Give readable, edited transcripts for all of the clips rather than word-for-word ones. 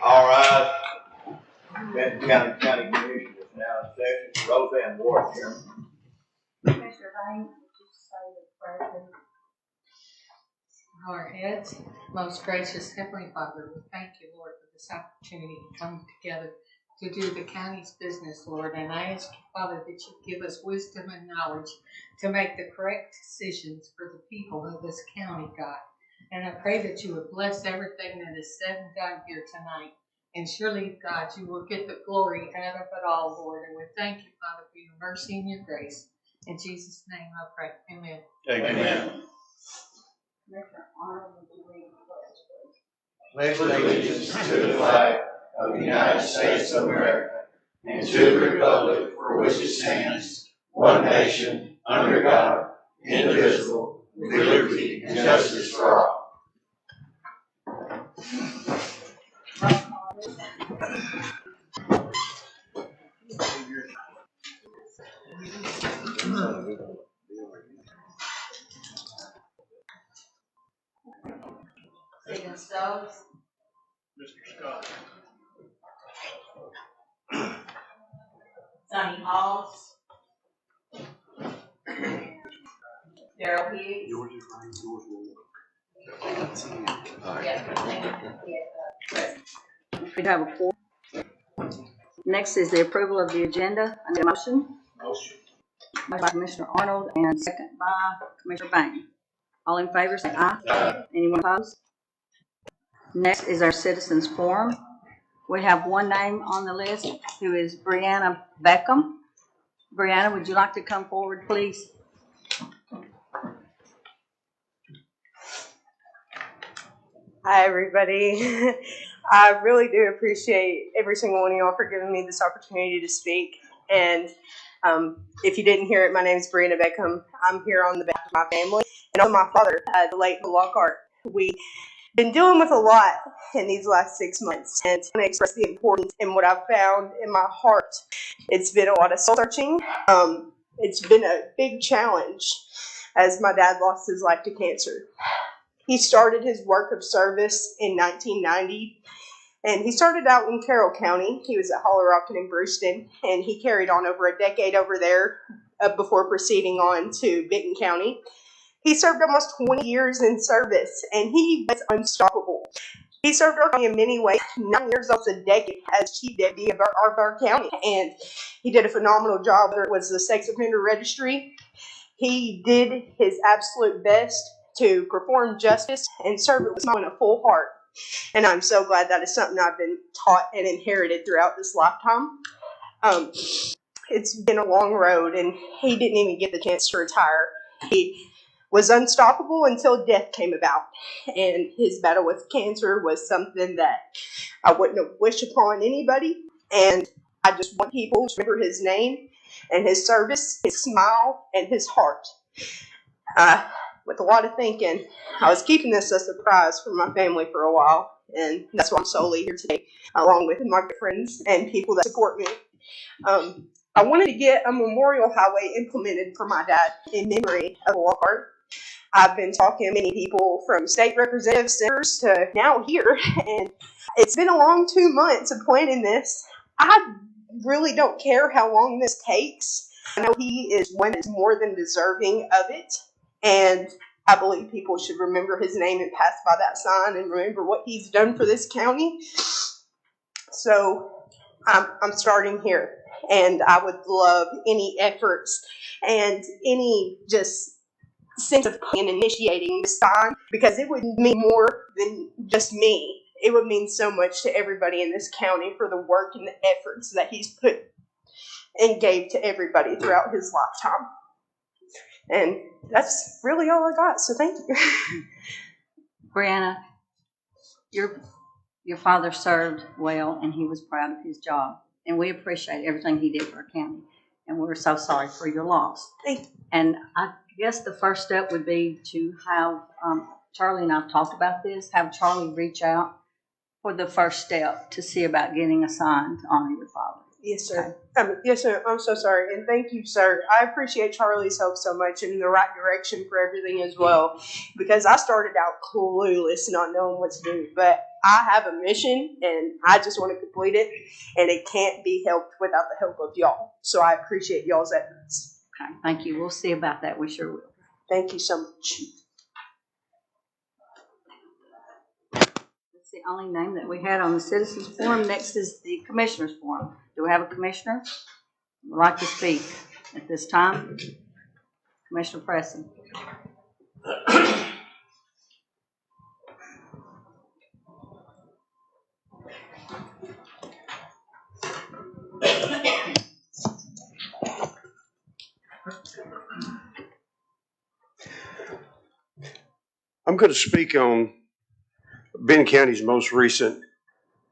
All right. Benton County Commission is now in session. Roseanne Ward here. Commissioner Lane, would you say the prayer? Bow our heads. Most gracious Heavenly Father, we thank you, Lord, for this opportunity to come together to do the county's business, Lord. And I ask you, Father, that you give us wisdom and knowledge to make the correct decisions for the people of this county, God. And I pray that you would bless everything that is said and done here tonight. And surely, God, you will get the glory out of it all, Lord. And we thank you, Father, for your mercy and your grace. In Jesus' name I pray. Amen. Amen. Commissioner Arnold, would you read the pledge, please? Pledge allegiance to the flag of the United States of America and to the republic for which it stands, one nation, under God, indivisible, with liberty and justice for all. Stephen Stokes. Mr. Scott. Sonny Halls. Darrell Hughes. Yours is right, yours will work. We have a four. Next is the approval of the agenda. I need a motion. Motion. Made by Commissioner Arnold and second by Commissioner Bain. All in favor, say aye. Aye. Anyone opposed? Next is our citizens forum. We have one name on the list who is Brianna Beckham. Brianna, would you like to come forward, please? Hi, everybody. I really do appreciate every single one of y'all for giving me this opportunity to speak. And if you didn't hear it, my name is Brianna Beckham. I'm here on the behalf of my family and also my father, the late Lockhart. We've been dealing with a lot in these last 6 months, and I want to express the importance in what I've found in my heart. It's been a lot of soul-searching. It's been a big challenge as my dad lost his life to cancer. He started his work of service in 1990, and he started out in Carroll County. He was at Hollerockin and Brewston, and he carried on over a decade over there before proceeding on to Benton County. He served almost 20 years in service, and he was unstoppable. He served our county in many ways, 9 years of a decade as chief deputy of our county, and he did a phenomenal job. Whether it was the sex offender registry, he did his absolute best to perform justice and serve it with a full heart. And I'm so glad that is something I've been taught and inherited throughout this lifetime. It's been a long road, and he didn't even get the chance to retire. He was unstoppable until death came about. And his battle with cancer was something that I wouldn't have wished upon anybody. And I just want people to remember his name and his service, his smile, and his heart. With a lot of thinking, I was keeping this a surprise for my family for a while, and that's why I'm solely here today, along with my good friends and people that support me. I wanted to get a memorial highway implemented for my dad in memory of Lockhart. I've been talking to many people from state representatives, senators, to now here, and it's been a long 2 months of planning this. I really don't care how long this takes. I know he is one that's more than deserving of it. And I believe people should remember his name and pass by that sign and remember what he's done for this county. So I'm starting here, and I would love any efforts and any just sense of in initiating this sign, because it would mean more than just me. It would mean so much to everybody in this county for the work and the efforts that he's put and gave to everybody throughout his lifetime. And that's really all I got, so thank you. Brianna, your father served well, and he was proud of his job. And we appreciate everything he did for our county. And we're so sorry for your loss. Thank you. And I guess the first step would be to have Charlie and I've talked about this, have Charlie reach out for the first step to see about getting a sign to honor your father. Yes, sir. Yes, sir. I'm so sorry. And thank you, sir. I appreciate Charlie's help so much in the right direction for everything as well. Because I started out clueless, not knowing what to do. But I have a mission and I just want to complete it. And it can't be helped without the help of y'all. So I appreciate y'all's efforts. Okay, thank you. We'll see about that. We sure will. Thank you so much. That's the only name that we had on the citizens forum. Next is the commissioners forum. Do we have a commissioner who would like to speak at this time? Commissioner Preston. I'm going to speak on Benton County's most recent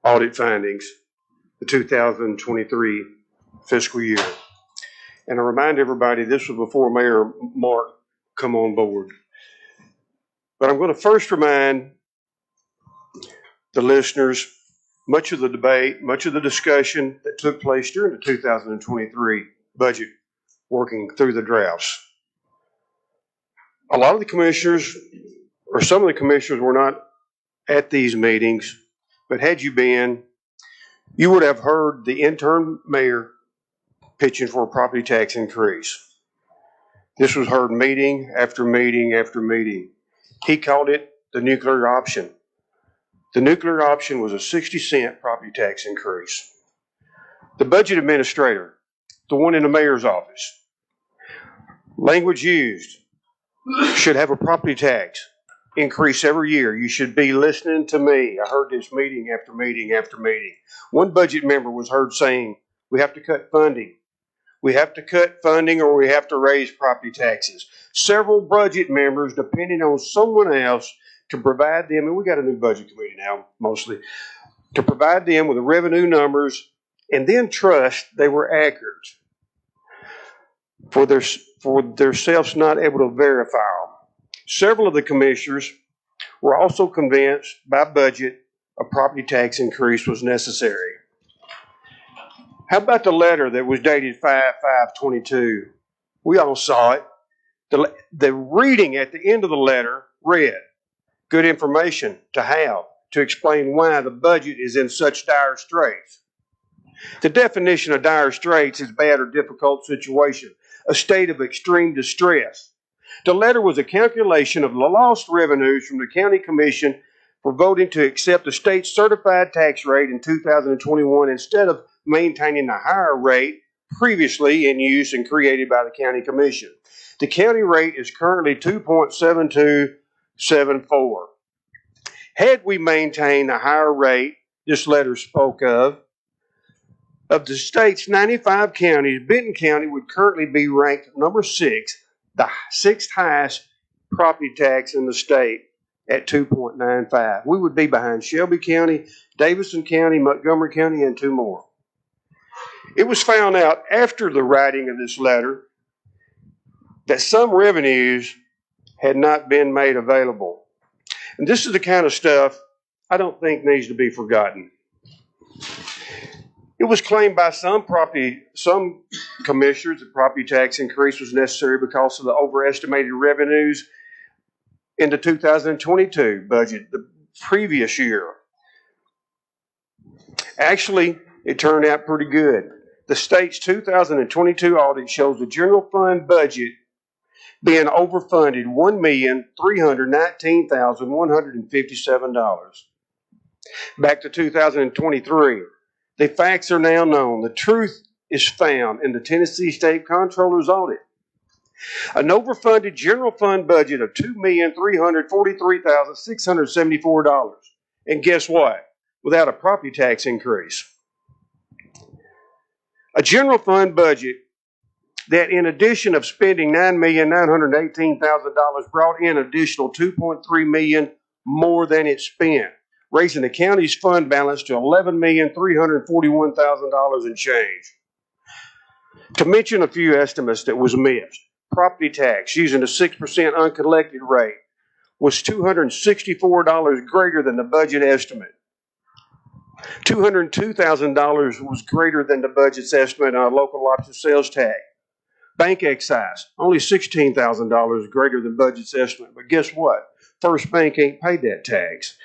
audit findings, the 2023 fiscal year. And I remind everybody, this was before Mayor Mark come on board. But I'm going to first remind the listeners, much of the debate, much of the discussion that took place during the 2023 budget, working through the drafts. A lot of the commissioners, or some of the commissioners, were not at these meetings, but had you been, you would have heard the interim mayor pitching for a property tax increase. This was heard meeting after meeting after meeting. He called it the nuclear option. The nuclear option was a 60-cent property tax increase. The budget administrator, the one in the mayor's office, language used, should have a property tax increase every year. You should be listening to me. I heard this meeting after meeting after meeting. One budget member was heard saying, we have to cut funding. We have to cut funding or we have to raise property taxes. Several budget members depending on someone else to provide them, and we got a new budget committee now, mostly, to provide them with the revenue numbers and then trust they were accurate for themselves not able to verify them. Several of the commissioners were also convinced by budget a property tax increase was necessary. How about the letter that was dated 5/5/22? We all saw it. The reading at the end of the letter read, good information to have to explain why the budget is in such dire straits. The definition of dire straits is bad or difficult situation, a state of extreme distress. The letter was a calculation of the lost revenues from the county commission for voting to accept the state's certified tax rate in 2021 instead of maintaining the higher rate previously in use and created by the county commission. The county rate is currently 2.7274. Had we maintained the higher rate this letter spoke of the state's 95 counties, Benton County would currently be ranked number 6, the 6th highest property tax in the state at 2.95. We would be behind Shelby County, Davidson County, Montgomery County, and 2 more. It was found out after the writing of this letter that some revenues had not been made available. And this is the kind of stuff I don't think needs to be forgotten. It was claimed by some commissioners that property tax increase was necessary because of the overestimated revenues in the 2022 budget, the previous year. Actually, it turned out pretty good. The state's 2022 audit shows the general fund budget being overfunded $1,319,157. Back to 2023. The facts are now known. The truth is found in the Tennessee State Comptroller's audit. An overfunded general fund budget of $2,343,674. And guess what? Without a property tax increase. A general fund budget that in addition of spending $9,918,000 brought in additional $2.3 million more than it spent, raising the county's fund balance to $11,341,000 and change. To mention a few estimates that was missed, property tax using a 6% uncollected rate was $264 greater than the budget estimate. $202,000 was greater than the budget's estimate on a local option sales tax. Bank excise, only $16,000 greater than budget's estimate. But guess what? First Bank ain't paid that tax.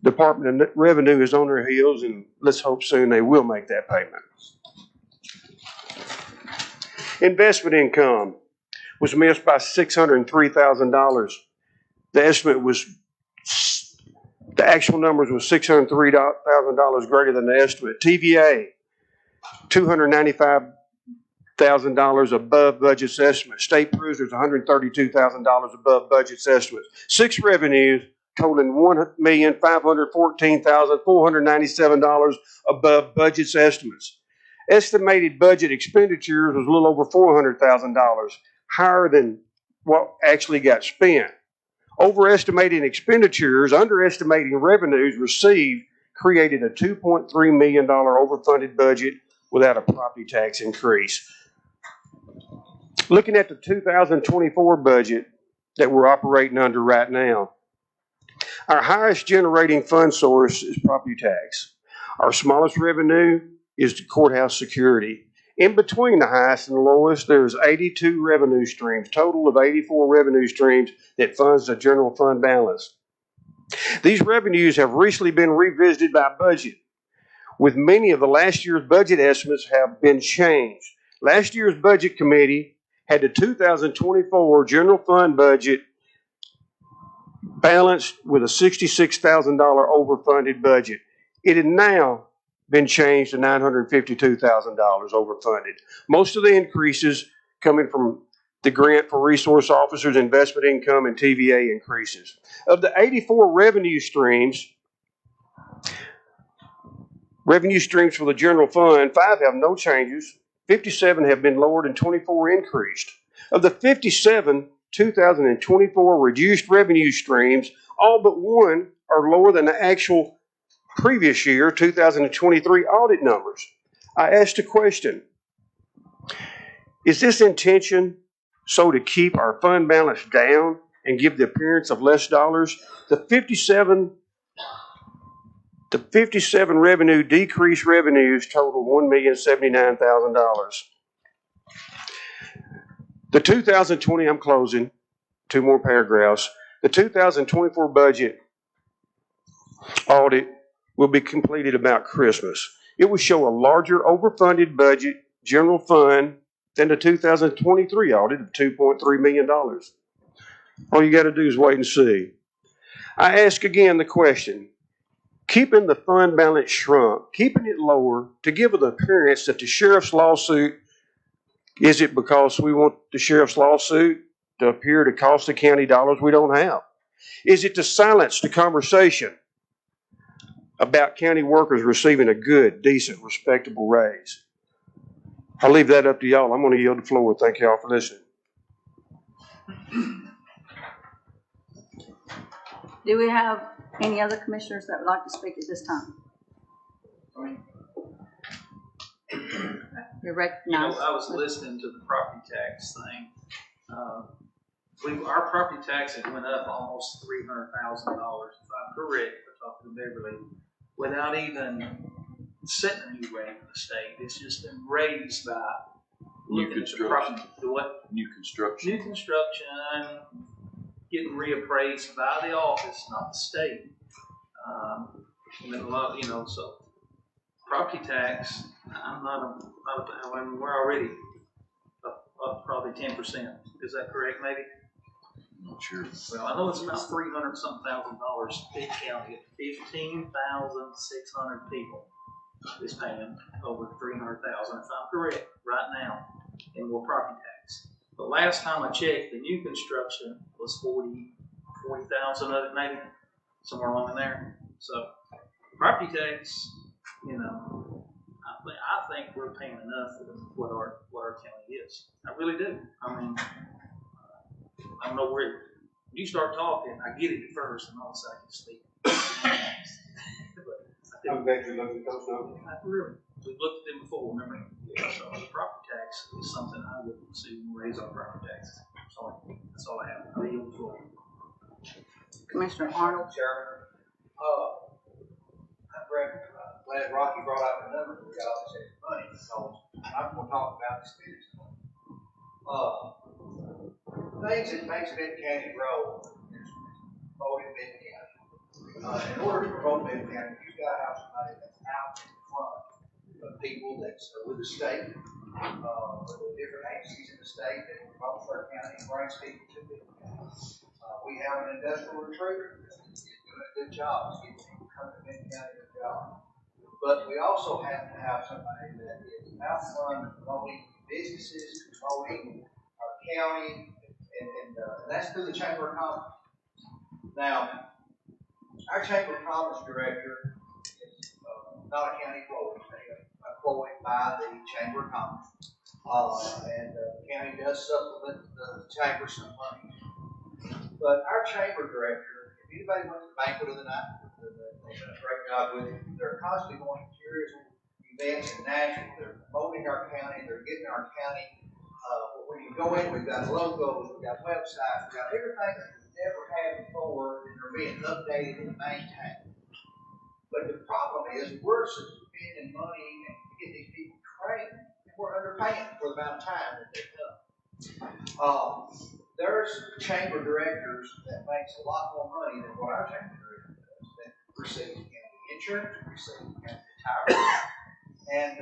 Department of Revenue is on their heels, and let's hope soon they will make that payment. Investment income was missed by $603,000. The estimate was, the actual numbers was $603,000 greater than the estimate. TVA, $295,000 above budget's estimate. State prisoners, $132,000 above budget's estimate. Six revenues totaling $1,514,497 above budget's estimates. Estimated budget expenditures was a little over $400,000, higher than what actually got spent. Overestimating expenditures, underestimating revenues received created a $2.3 million overfunded budget without a property tax increase. Looking at the 2024 budget that we're operating under right now, our highest generating fund source is property tax. Our smallest revenue is the courthouse security. In between the highest and the lowest, there's 82 revenue streams, total of 84 revenue streams that funds the general fund balance. These revenues have recently been revisited by budget, with many of the last year's budget estimates have been changed. Last year's budget committee had the 2024 general fund budget balanced with a $66,000 overfunded budget. It had now been changed to $952,000 overfunded. Most of the increases coming from the grant for resource officers, investment income, and TVA increases. Of the 84 revenue streams for the general fund, 5 have no changes, 57 have been lowered, and 24 increased. Of the 57 2024 reduced revenue streams, all but 1 are lower than the actual previous year, 2023 audit numbers. I asked a question. Is this intention so to keep our fund balance down and give the appearance of less dollars? The 57 revenue decreased revenues total $1,079,000. The 2020, I'm closing, 2 more paragraphs. The 2024 budget audit will be completed about Christmas. It will show a larger overfunded budget general fund than the 2023 audit of $2.3 million. All you got to do is wait and see. I ask again the question, keeping the fund balance shrunk, keeping it lower to give the appearance that the sheriff's lawsuit, is it because we want the sheriff's lawsuit to appear to cost the county dollars we don't have? Is it to silence the conversation about county workers receiving a good, decent, respectable raise? I'll leave that up to y'all. I'm going to yield the floor. Thank y'all for listening. Do we have any other commissioners that would like to speak at this time? You're recognized. I was listening to the property tax thing. Our property tax had went up almost $300,000, if I'm correct, for talking to Beverly, without even setting a new rate in the state. It's just been raised by looking at the property. What? New construction, getting reappraised by the office, not the state. And then a lot, so property tax. We're already up probably 10%. Is that correct? Maybe. Not sure. Well, I know it's about $300,000 big county. 15,600 people is paying over $300,000, if I'm correct, right now, in more property tax. The last time I checked, the new construction was 40,000 of it, maybe somewhere along in there. So property tax, I think we're paying enough for what our county is. I really do. I mean, I don't know where. When you start talking, I get it at first, and all of a sudden I can speak. I'm glad you looked at those numbers. Really, we've looked at them before. Remember? Yeah. So the property tax is something I would see when we raise our property taxes. That's all I have. I'll yield the floor. Commissioner Arnold. Chairman, I'm glad Rocky brought up the number, we got all this extra money, because I'm gonna talk about the spending. Things that makes Benton County grow is promoting Benton County. In order to promote Benton County, you've got to have somebody that's out in front of people that's with the state, with the different agencies in the state that promotes our county and brings people to Benton County. We have an industrial recruiter that's doing a good job, getting people coming to Benton County to do a job. But we also have to have somebody that is out front promoting businesses, promoting our county, and that's through the Chamber of Commerce. Now, our Chamber of Commerce director is not a county employee. They are employed by the Chamber of Commerce. And the county does supplement the chamber some money. But our chamber director, if anybody went to the banquet of the night, they've done a great job with it. They're constantly going to tourism events and national. They're promoting our county. They're getting our county. When you go in, we've got logos, we've got websites, we've got everything that we've never had before, and they're being updated and maintained. But the problem is, we're spending money and getting these people trained, and we're underpaying for the amount of time that they come. There's chamber directors that makes a lot more money than what our chamber director does. That receives county insurance, receives county retirement, and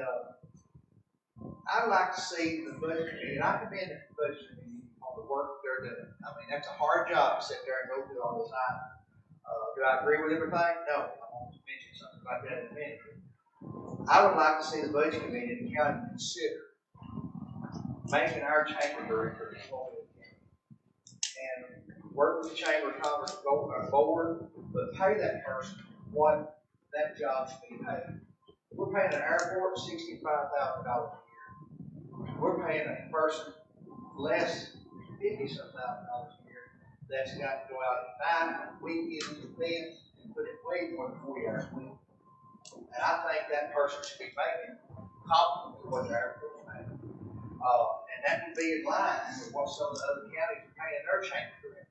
I'd like to see the budget committee, and I commend the budget committee on the work they're doing. I mean, that's a hard job to sit there and go through all the time. Do I agree with everything? No. I want to mention something about that in a minute. I would like to see the budget committee and the county consider making our chamber director an employee and work with the Chamber of Commerce board, but pay that person what that job should be paid. We're paying an airport $65,000 a year. We're paying a person less than $50,000 a year that's got to go out at night, on weekends, events, and put in way more than 40 hours a week. And I think that person should be making comparable to what the airport's making. And that would be in line with what some of the other counties are paying their chamber directors.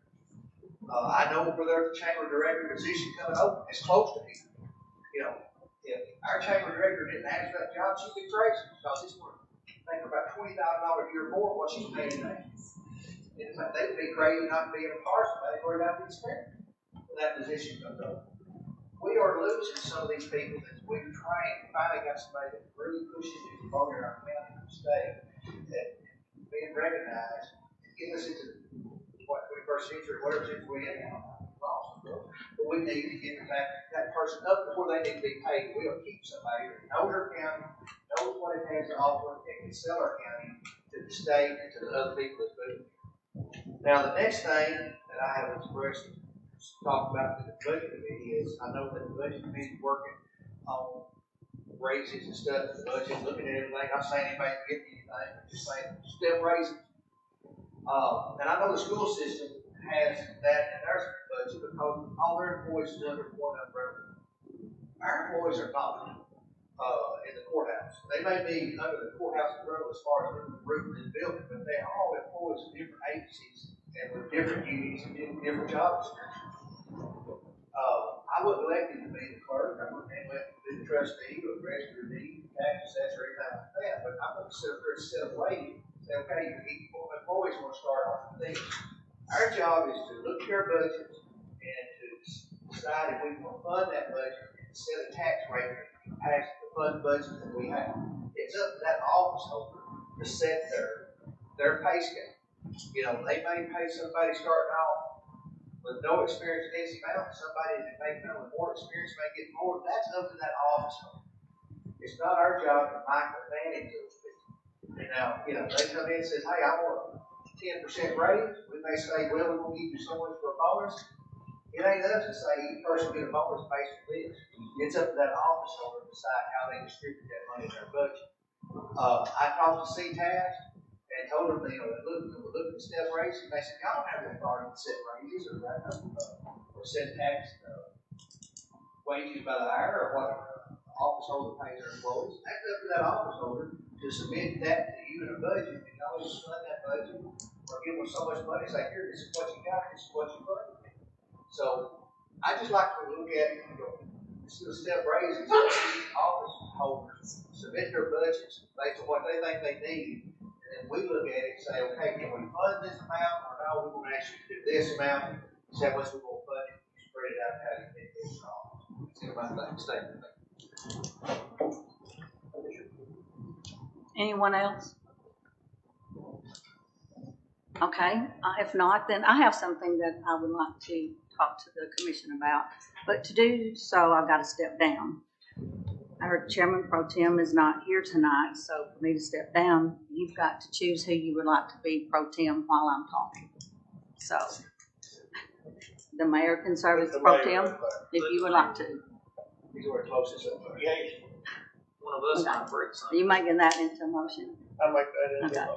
I know where there's a chamber director position coming open, it's close to here. You know, if our chamber director didn't ask for that job, she'd be crazy, because it's going to make her about $20,000 a year more than what she's paying now. They would be crazy not to be in a car somebody worried about the expense when that position comes up. We are losing some of these people that we've trained. Finally got somebody that really pushes and promoting our county and state, that being recognized and getting us into what 21st century, whatever century we're in now. But we need to get that person up before they need to be paid. We'll keep somebody that knows our county, knows what it has to offer, and can sell our county to the state and to the other people that's moving. Now, the next thing that I have expressed, talked about with the budget committee is, I know that the budget committee is working on raises and stuff in the budget, looking at everything. I'm not saying anybody can get anything, I'm just saying step raises. And I know the school system has that in their budget because all their employees is under one umbrella. Our employees are not in the courthouse. They may be under the courthouse umbrella as far as the roof of the building, but they are all employees of different agencies and with different duties and different job descriptions. I wasn't elected to be the clerk. I wasn't elected to be the trustee or the register of deeds, tax assessor, or anything like that. But I'm going to sit up there and set a rate and say, okay, you employees want to start off with these. Our job is to look at our budgets and to decide if we want to fund that budget and set a tax rate to pass the fund budget that we have. It's up to that office holder to set their pay scale. You know, they may pay somebody starting off with no experience in this amount. Somebody that may come with more experience may get more. That's up to that office holder. It's not our job to micromanage those people. And now, you know, they come in and says, hey, I want a 10% raise. We may say, well, we're going to give you so much for a bonus. It ain't us to say each person get a bonus based on this. It's up to that office holder to decide how they distribute that money in their budget. I talked to CTAS and told them, you know, we're looking at step raises. And they said, y'all don't have the authority to set raises or set tax wages by the hour or what the office holder pays their employees. That's up to that office holder to submit that to you in a budget, and y'all just fund that budget or give them so much money. Say, here, this is what you got, this is what you budget. So I just like to look at, instead of step raises, office holders submit their budgets based on what they think they need. And then we look at it and say, okay, can we fund this amount, or no, we're gonna actually do this amount, is that what we're gonna fund it, spread it out, how you think this costs. Everybody statement. Anyone else? Okay, if not, then I have something that I would like to talk to the commission about. But to do so, I've got to step down. Our Chairman Pro Tem is not here tonight, so for me to step down, you've got to choose who you would like to be Pro Tem while I'm talking. So, the mayor can serve as Pro Tem if you would like to. These are closest affiliation. One of us might break Are something. you making that into a motion? I like that into a Okay.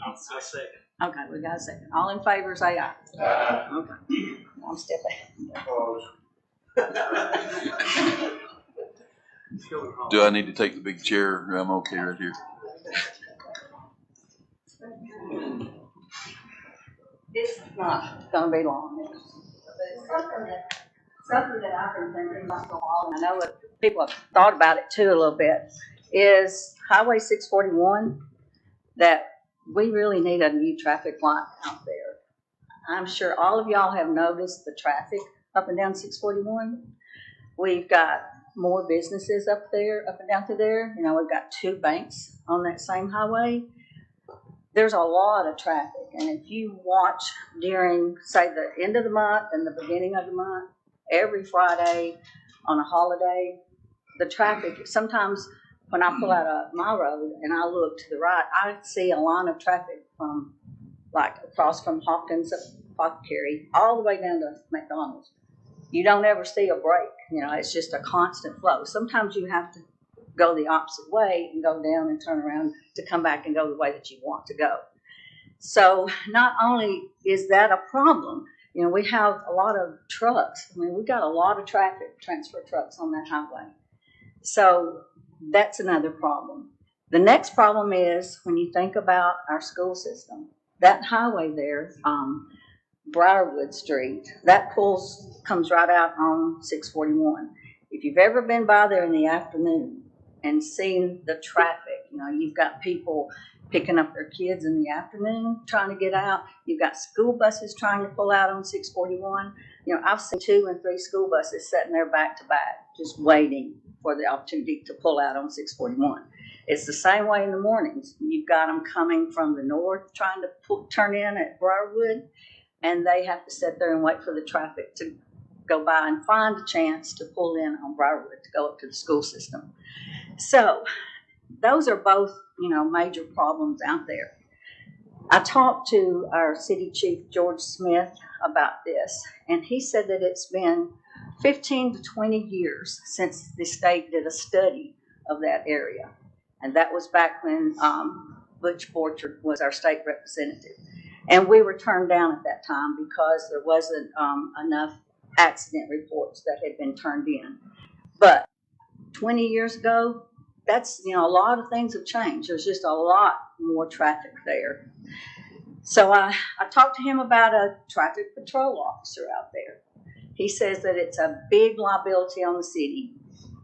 I'll second. Okay, we got a second. All in favor, say aye. Okay. I'm stepping. Do I need to take the big chair? I'm okay right here. It's not gonna be long. Something that I've been thinking about for a while, and I know that people have thought about it too a little bit, is Highway 641, that we really need a new traffic light out there. I'm sure all of y'all have noticed the traffic up and down 641. We've got more businesses up there, up and down through there. You know, we've got 2 banks on that same highway. There's a lot of traffic, and if you watch during, say, the end of the month and the beginning of the month, every Friday on a holiday, the traffic, sometimes when I pull out of my road and I look to the right, I see a line of traffic from, like, across from Hawkins Apothecary all the way down to McDonald's. You don't ever see a break. You know, it's just a constant flow. Sometimes you have to go the opposite way and go down and turn around to come back and go the way that you want to go. So not only is that a problem, you know, we have a lot of trucks. I mean, we've got a lot of traffic, transfer trucks on that highway. So that's another problem. The next problem is when you think about our school system, that highway there, Briarwood Street, that comes right out on 641. If you've ever been by there in the afternoon and seen the traffic, you know, you've got people picking up their kids in the afternoon trying to get out. You've got school buses trying to pull out on 641. You know, I've seen 2 and 3 school buses sitting there back to back, just waiting for the opportunity to pull out on 641. It's the same way in the mornings. You've got them coming from the north trying to turn in at Briarwood, and they have to sit there and wait for the traffic to go by and find a chance to pull in on Briarwood to go up to the school system. So those are both, you know, major problems out there. I talked to our city chief, George Smith, about this, and he said that it's been 15 to 20 years since the state did a study of that area. And that was back when Butch Borchard was our state representative. And we were turned down at that time because there wasn't enough accident reports that had been turned in. But 20 years ago, that's, you know, a lot of things have changed. There's just a lot more traffic there. So I talked to him about a traffic patrol officer out there. He says that it's a big liability on the city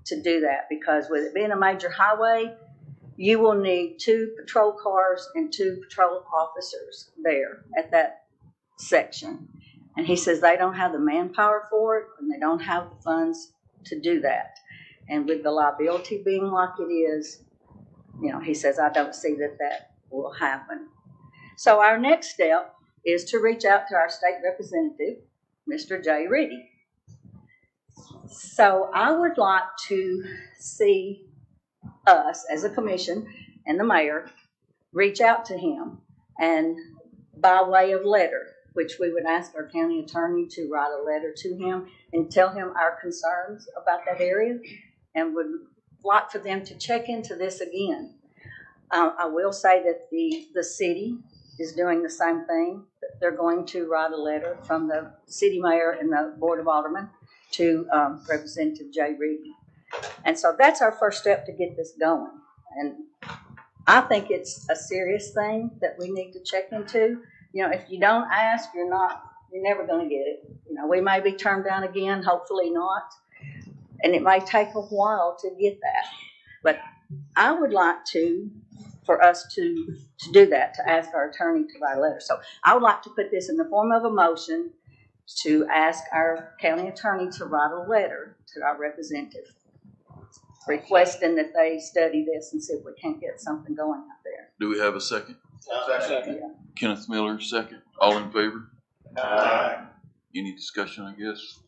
to do that because with it being a major highway, you will need 2 patrol cars and 2 patrol officers there at that section. And he says they don't have the manpower for it and they don't have the funds to do that. And with the liability being like it is, you know, he says, I don't see that will happen. So our next step is to reach out to our state representative, Mr. Jay Reedy. So I would like to see us as a commission and the mayor reach out to him and by way of letter, which we would ask our county attorney to write a letter to him and tell him our concerns about that area and would like for them to check into this again. I will say that the city is doing the same thing. They're going to write a letter from the city mayor and the board of aldermen to Representative Jay Reedy. And so that's our first step to get this going. And I think it's a serious thing that we need to check into. You know, if you don't ask, you're not You're never gonna get it. You know, we may be turned down again, hopefully not. And it may take a while to get that. But I would like for us to do that, to ask our attorney to write a letter. So I would like to put this in the form of a motion to ask our county attorney to write a letter to our representative, requesting that they study this and see if we can't get something going out there. Do we have a second? Second. Kenneth Miller, second. All in favor? Aye. Any discussion, I guess?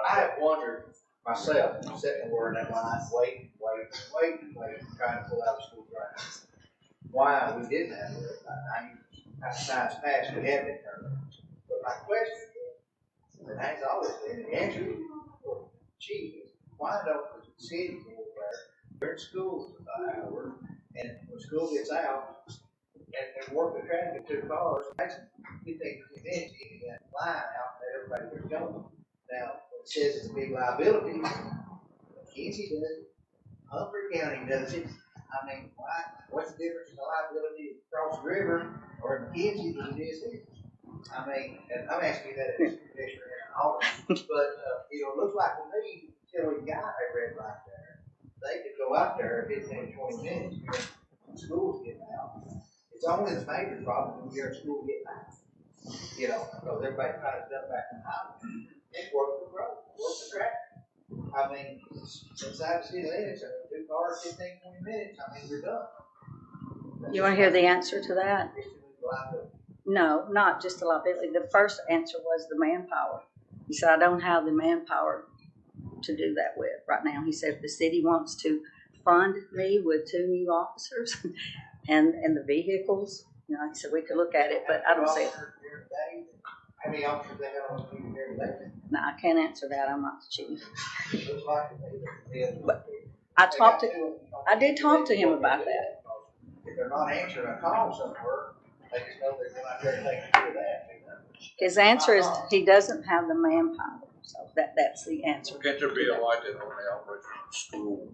I have wondered myself, sitting where in that line, waiting, trying to pull out a school drive. Why we didn't have it. Times past, we have been turned. But my question is, and has always been, the answer is, chief, is why don't the city go there, during school hours, and when school gets out, and work the traffic to the cars, that's 15 minutes, you get that line out, and everybody gets going. Now, it says it's a big liability. McKenzie does it. Humphrey County does it. I mean, why? What's the difference in the liability across the river or McKenzie than it is here? I mean, and I'm asking you that as a commissioner and an alderman, but it looks like to me, until we got a red light there, they could go out there 15, 20 minutes when school's getting out. It's only the major problem when you're in school getting out. You know, because everybody tries to dump back in the highway. It's work the road, work the track. I mean, inside the city limits, 2 cars, 15, 20 minutes, I mean, we're done. You want to hear the answer to that? No, not just the liability. The first answer was the manpower. He said, I don't have the manpower to do that with right now. He said, if the city wants to fund me with 2 new officers and the vehicles, you know, he said, we could look at it, but I don't see it. How many officers they have on duty every day? No, I can't answer that. I'm not the chief. Looks like it. But I did talk to him about that. If they're not answering a call somewhere, they just know they're going out there and taking care of that. His answer is he doesn't have the manpower. So that's the answer. Can't there be a light that only operates on school?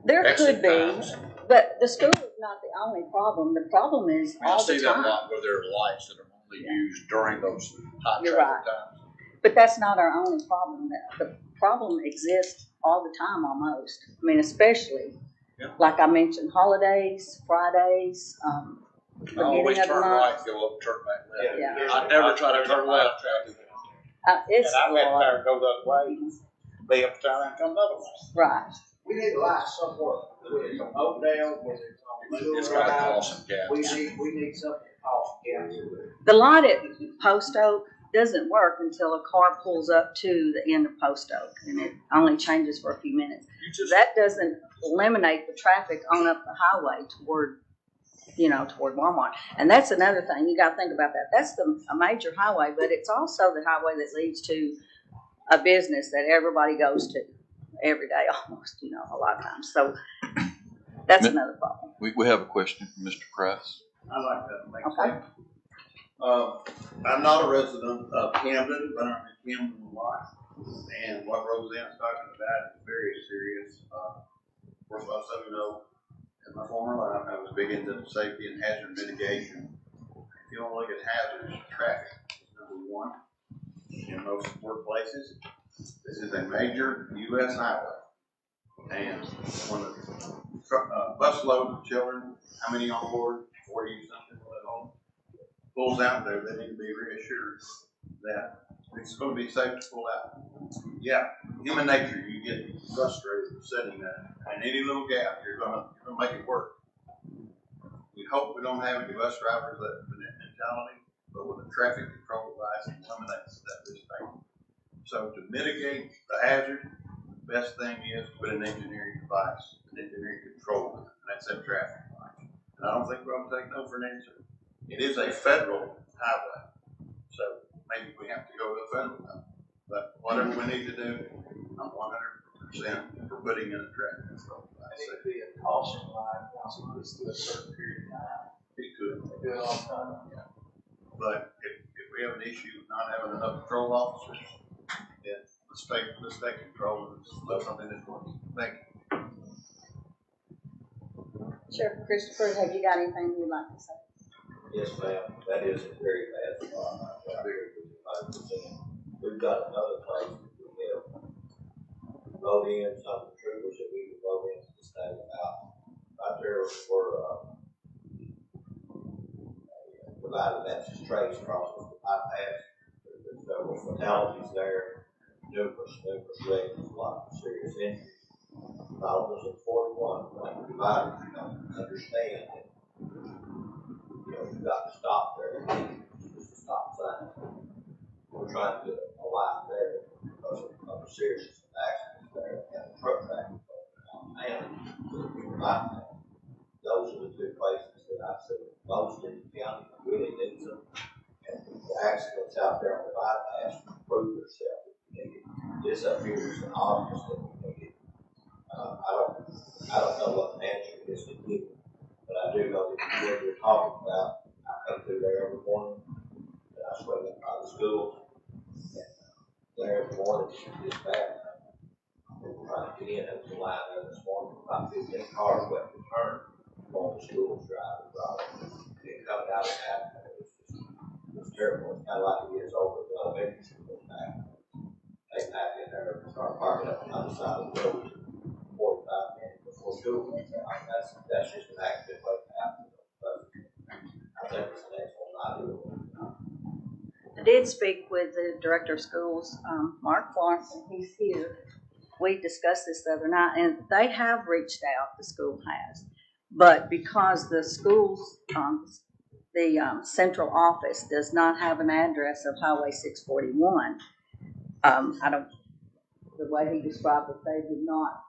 There Exit could be, times. but the school is not the only problem. The problem is I all see the that a time. lot where there are lights that are only used during those high You're traffic times. But that's not our only problem. The problem exists all the time almost. I mean, especially, like I mentioned, holidays, Fridays, I beginning always of the turn month. right, go up, turn back left. Yeah. I never try to turn left. It's And I've had to go the other way, be up there and come the other way. right. We need a light somewhere, whether it's on Oakdale, whether it's on Little It's gotta Drive. cost some gas. We need something that costs gas. The light at Post Oak doesn't work until a car pulls up to the end of Post Oak, and it only changes for a few minutes. That doesn't eliminate the traffic on up the highway toward Walmart. And that's another thing, you gotta think about that. That's a major highway, but it's also the highway that leads to a business that everybody goes to every day almost, a lot of times. So that's another problem. We have a question from Mr. Price. I'd like to make a Okay. statement. I'm not a resident of Camden, but I'm in Camden a lot. And what Roseanne's talking about is very serious. For most of you know, in my former life, I was big into safety and hazard mitigation. If you want to look at hazards, traffic is number one in most workplaces. This is a major U.S. highway. And when the bus load of children, how many on board, 40 something, pulls out there, they need to be reassured that it's going to be safe to pull out. Yeah, human nature, you get frustrated sitting there, and any little gap, you're gonna make it work. We hope we don't have any bus drivers that have that mentality, but with a traffic control device, it eliminates that risk factor. So to mitigate the hazard, the best thing is put an engineering device, an engineering control, and that's that traffic light. And I don't think we're gonna take no for an answer. It is a federal highway, so maybe we have to go to a federal highway. But whatever we need to do, I'm 100% for putting in a traffic control device. I think it'd be a caution light, also, just do a certain period of time. It could. They do it all the time. But if we have an issue with not having enough patrol officers, then let's take control and let something that's working. Thank you. Sure, Christopher, have you got anything you'd like to say? Yes, ma'am, that is a very bad spot, I agree with you 100%. We've got another place that we have wrote in some of the troopers that we would wrote into the state about. Right there where, provided that's just trace crosses the bypass. There's several fatalities there, numerous wrecks, a lot of serious injuries. All those at 41, like providers, understand that, you've got to stop there. It's a stop sign. We're trying to get a light there because of a serious accident there and a truck traffic and bypass. Those are the two places that I see most in the county really needs them. And the accidents out there on the bypass prove themselves. This up here is an obvious that we need it. I don't know what the answer is to give, but I do know that what you're talking about, I come through there every morning, and I swing up by the school, and there every morning it's bad. People trying to get in, there was a line there this morning, about 15 cars went to turn on the school drive, and coming out of that, it's terrible. It's kind of like it is over the elementary school back. They back in there and start parking up on the other side of the road 45 minutes before school comes out. That's just an accident waiting to happen. But I think it's an excellent idea. I did speak with the director of schools, Mark Florence, and he's here. We discussed this the other night, and they have reached out, the school has. But because the school's, central office does not have an address of Highway 641, the way he described it, they did not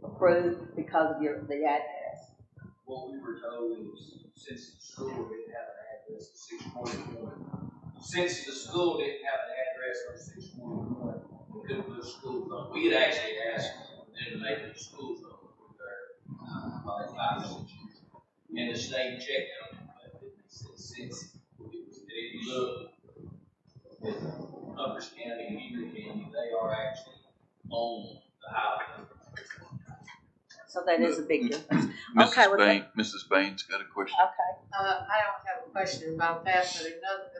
approve because of the address. What we were told is, since the school didn't have an address of 641, since the school didn't have an address of 641, we couldn't put schools on. We had actually asked them to make the schools on there, probably 5 or 6 years. And the state checked on it, but they said since it was, if you look at Upper County and Henry County, they are actually on the highway. So that is a big difference. Mrs. Okay, well, Bain, Mrs. Bain's got a question. Okay. I don't have a question about that, but another,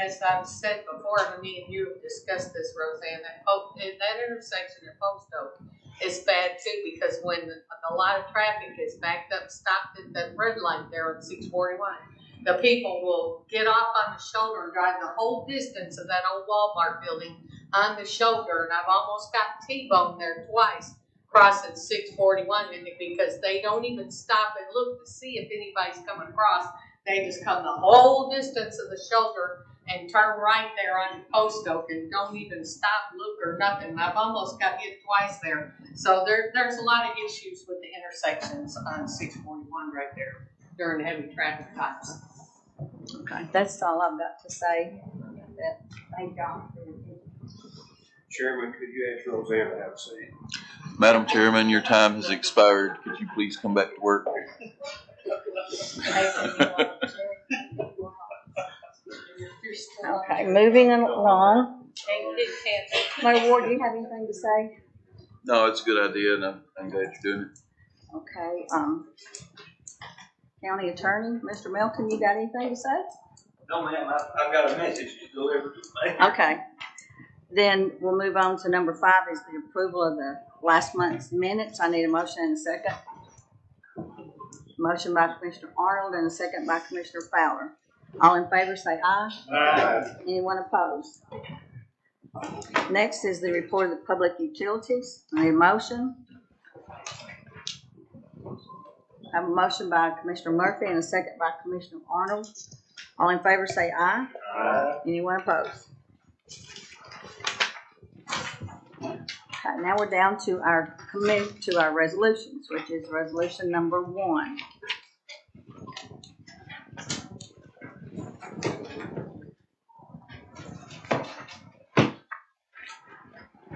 as I've said before, and me and you have discussed this, Roseanne, that intersection at Post Oak is bad too, because when a lot of traffic is backed up, stopped at that red light there on 641, the people will get off on the shoulder and drive the whole distance of that old Walmart building on the shoulder, and I've almost got T-boned there twice, crossing 641, because they don't even stop and look to see if anybody's coming across. They just come the whole distance of the shoulder and turn right there on Post Oak and don't even stop, look, or nothing. I've almost got hit twice there. So there's a lot of issues with the intersections on 641 right there during heavy traffic times. Okay, that's all I've got to say. Thank y'all. Chairman, could you ask Roseanne to have a seat? Madam Chairman, your time has expired. Could you please come back to work? Okay, moving along. Mayor Ward, do you have anything to say? No, it's a good idea, and I'm glad you're doing it. Okay, County Attorney, Mr. Melton, you got anything to say? No, ma'am, I've got a message to deliver to me. Okay, then we'll move on to number 5 is the approval of the last month's minutes. I need a motion and a second. Motion by Commissioner Arnold and a second by Commissioner Fowler. All in favor say aye. Aye. Anyone opposed? Next is the report of the public utilities. I need a motion. I have a motion by Commissioner Murphy and a second by Commissioner Arnold. All in favor say aye. Aye. Anyone opposed? Okay, now we're down to our resolutions, which is resolution number 1.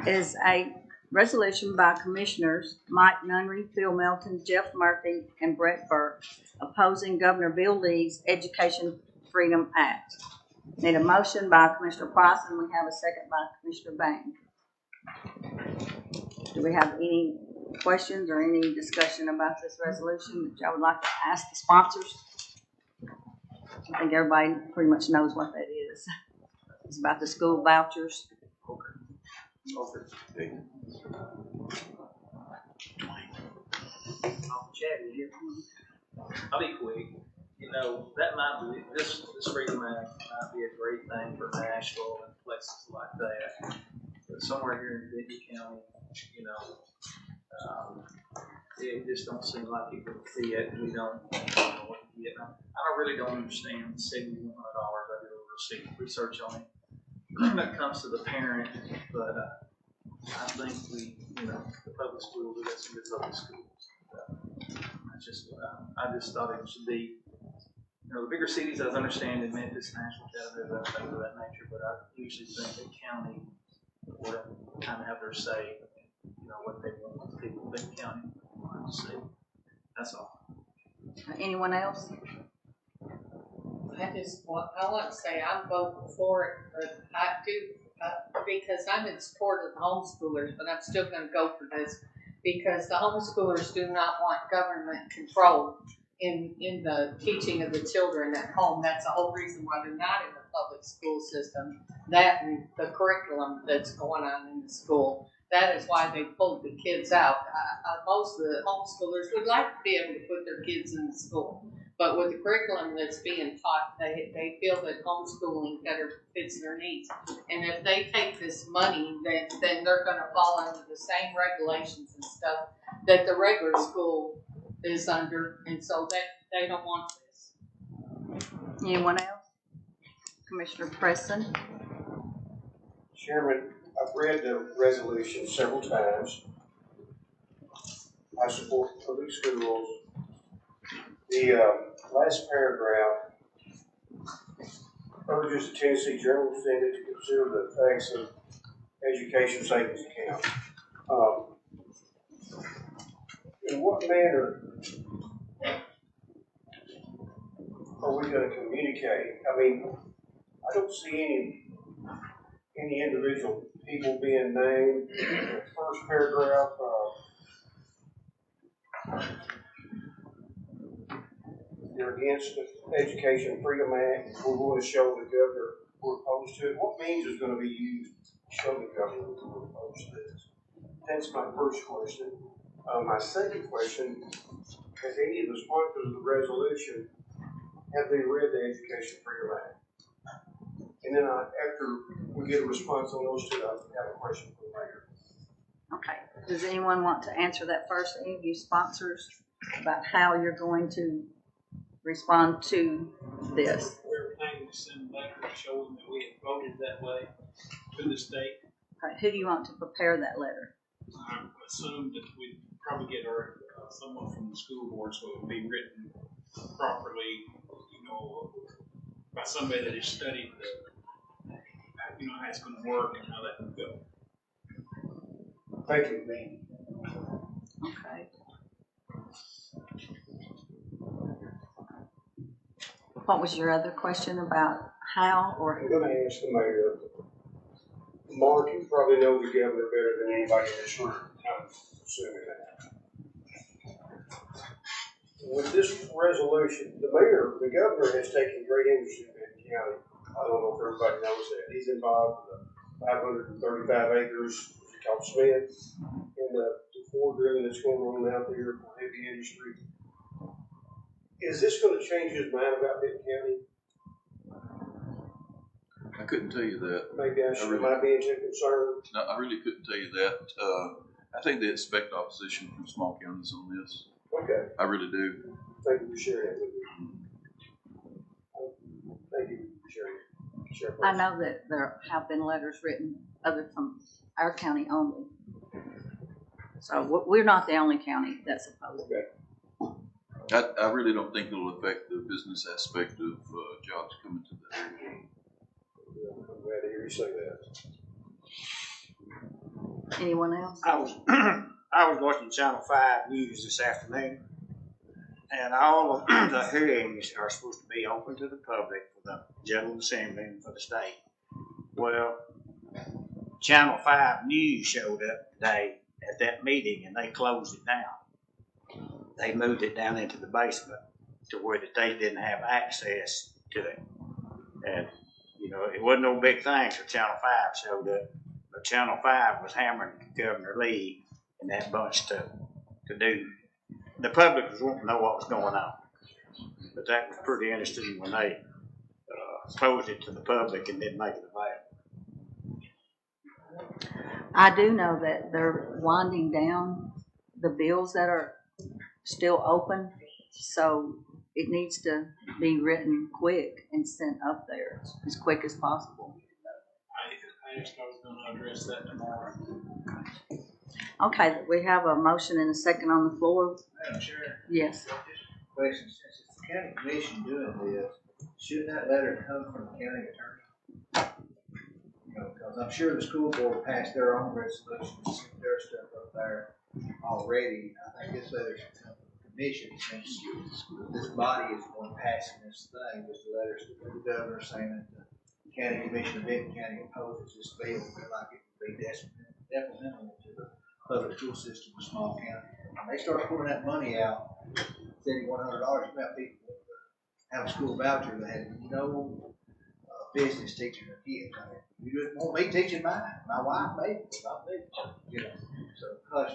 Is a resolution by Commissioners Mike Nunnery, Phil Melton, Jeff Murphy, and Brett Burke opposing Governor Bill Lee's Education Freedom Act. Need a motion by Commissioner Price, and we have a second by Commissioner Bain. Do we have any questions or any discussion about this resolution that y'all would like to ask the sponsors? I think everybody pretty much knows what that is. It's about the school vouchers. I'll chat with you. I'll be quick. You know, that might be, this Freedom Act might be a great thing for Nashville and places like that. But somewhere here in Benton County, you know, it just don't seem like it would fit. We don't know what to get. I really don't understand the $7,100. I did a little research on it when it comes to the parent, but I think the public schools, we got some good public schools. That's just what I just thought it should be. The bigger cities, I understand in Memphis, Nashville, Chattanooga, things of that nature, but I usually think the county would kind of have their say, what they want people in Benton County want to see. That's all. Anyone else? I want to say I'm voting for it, but I do, because I'm in support of the homeschoolers, but I'm still going to go for this because the homeschoolers do not want government control in the teaching of the children at home. That's the whole reason why they're not in the public school system. That and the curriculum that's going on in the school. That is why they pulled the kids out. Most of the homeschoolers would like to be able to put their kids in the school. But with the curriculum that's being taught, they feel that homeschooling better fits their needs. And if they take this money, then they're going to fall under the same regulations and stuff that the regular school is under. And so they don't want this. Anyone else? Commissioner Preston? Chairman, I've read the resolution several times. I support public schools. The last paragraph urges the Tennessee Journal Senate to consider the effects of education savings account. In what manner are we going to communicate? I mean, I don't see any individual people being named. The first paragraph, they're against the Education Freedom Act. We're going to show the governor we're opposed to it. What means is going to be used to show the governor we're opposed to this? That's my first question. My second question, has any of the sponsors of the resolution, have they read the Education Freedom Act? And then after we get a response on those two, I have a question for the mayor. Okay. Does anyone want to answer that first? Any of you sponsors about how you're going to respond to this? We're planning to send a letter showing that we have voted that way to the state. Okay. Who do you want to prepare that letter? I assume that we'd probably get our someone from the school board, so it would be written properly, by somebody that has studied how it's going to work and how that would go. Thank you, man. Okay. What was your other question about how or? I'm going to ask the mayor. Mark, you probably know the governor better than anybody in this room. I'm assuming that. With this resolution, the governor has taken great interest in Benton County. I don't know if everybody knows that. He's involved with the 535 acres, called Smith, and the Ford drilling that's going on out there for heavy industry. Is this going to change his mind about Benton County? I couldn't tell you that. Maybe am I being too concerned? No, I really couldn't tell you that. I think they expect opposition from small counties on this. Okay. I really do. Thank you for sharing that with me. Thank you for sharing. I know that there have been letters written other from our county only. So we're not the only county that's opposed. Okay. I really don't think it'll affect the business aspect of jobs coming to the area. I'm glad to hear you say that. Anyone else? I was watching Channel 5 News this afternoon, and all of the hearings are supposed to be open to the public for the General Assembly and for the state. Well, Channel 5 News showed up today at that meeting, and they closed it down. They moved it down into the basement to where that they didn't have access today. And, you know, it wasn't no big thing till Channel 5 showed up. But Channel 5 was hammering Governor Lee and that bunch to do. The public was wanting to know what was going on. But that was pretty interesting when they posed it to the public and didn't make it available. I do know that they're winding down the bills that are still open, so it needs to be written quick and sent up there as quick as possible. I just was gonna address that tomorrow. Okay, we have a motion and a second on the floor. Madam Chair, Yes. question, since it's the county commission doing this, shouldn't that letter come from the county attorney? You know, because I'm sure the school board passed their own resolutions, sent their stuff up there already. I think this letter should come from the commission, since this body is the one passing this thing, just a letter to the governor saying that the county commission of Benton County opposes this bill, feel like it would be detrimental to the public school system of small county. When they start pulling that money out, $7,100, you have people have a school voucher that had no business teaching their kids. I mean, you didn't want me teaching mine. My wife made me, not me. You know, so hush.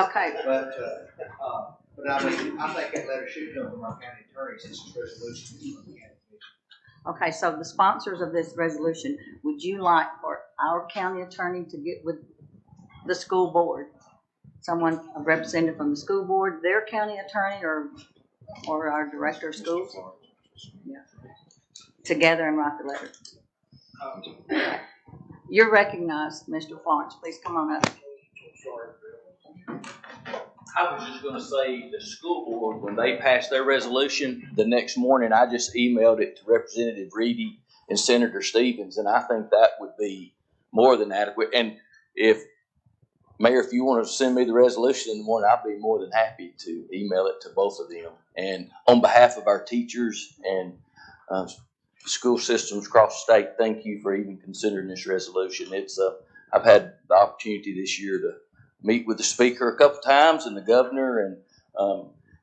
Okay. But I mean, I think that letter should come from our county attorney since it's resolution is from the county commission. Okay, so the sponsors of this resolution, would you like for our county attorney to get with the school board? Someone, a representative from the school board, their county attorney, or our director of schools? Yeah. Together and write the letter. Okay. You're recognized, Mr. Florence. Please come on up. I was just gonna say, the school board, when they passed their resolution, the next morning, I just emailed it to Representative Reedy and Senator Stevens, and I think that would be more than adequate. And if, Mayor, if you want to send me the resolution in the morning, I'd be more than happy to email it to both of them. And on behalf of our teachers and school systems across the state, thank you for even considering this resolution. It's I've had the opportunity this year to meet with the speaker a couple times and the governor, and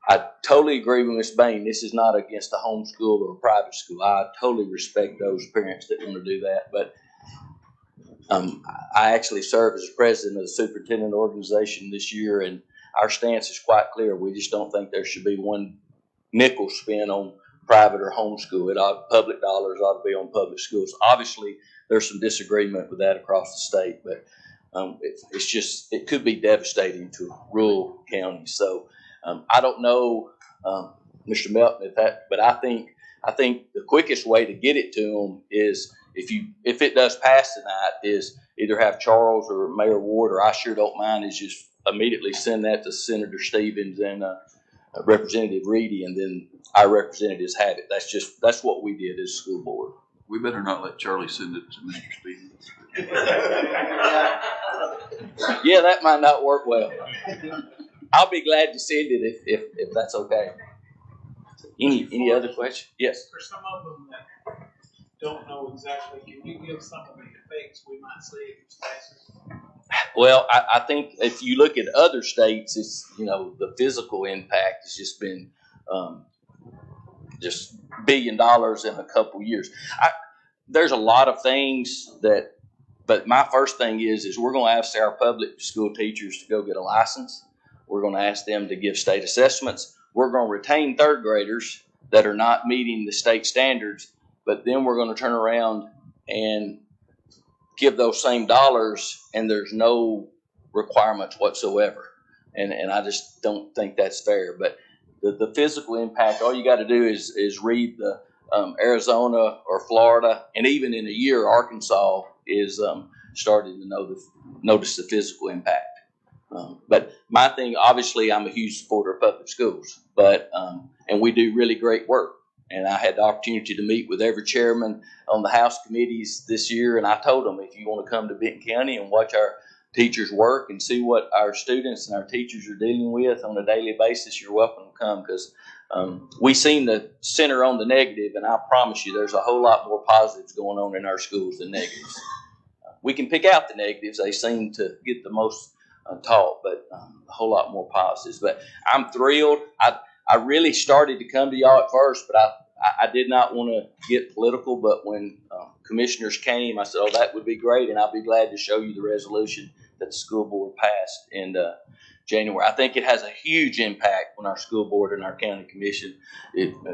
I totally agree with Ms. Bain. This is not against a homeschool or a private school. I totally respect those parents that want to do that, but I actually serve as president of the superintendent organization this year, and our stance is quite clear. We just don't think there should be one nickel spent on private or homeschool. Public dollars ought to be on public schools. Obviously, there's some disagreement with that across the state, but it's just, it could be devastating to rural counties. So I don't know, Mr. Melton, but I think the quickest way to get it to them is, if it does pass tonight, is either have Charles or Mayor Ward, or I sure don't mind, is just immediately send that to Senator Stevens and Representative Reedy, and then our representatives have it. That's what we did as school board. We better not let Charlie send it to Mr. Stevens. Yeah, that might not work well. I'll be glad to send it if that's okay. Any other questions? Yes. For some of them that don't know exactly, can you give some of the effects we might see if it's passes? Well, I think if you look at other states, it's, the physical impact has just been just $1 billion in a couple years. There's a lot of things but my first thing is we're going to ask our public school teachers to go get a license. We're going to ask them to give state assessments. We're going to retain third graders that are not meeting the state standards, but then we're going to turn around and give those same dollars, and there's no requirements whatsoever. And I just don't think that's fair. But the physical impact, all you got to do is read the Arizona or Florida, and even in a year, Arkansas is starting to notice the physical impact. But my thing, obviously, I'm a huge supporter of public schools, but and we do really great work. And I had the opportunity to meet with every chairman on the House committees this year, and I told them, if you want to come to Benton County and watch our teachers work and see what our students and our teachers are dealing with on a daily basis, you're welcome to come, because we seem to center on the negative, and I promise you there's a whole lot more positives going on in our schools than negatives. We can pick out the negatives. They seem to get the most taught, but a whole lot more positives. But I'm thrilled. I really started to come to y'all at first, but I did not want to get political, but when commissioners came, I said, "Oh, that would be great, and I'll be glad to show you the resolution that the school board passed in January." I think it has a huge impact when our school board and our county commission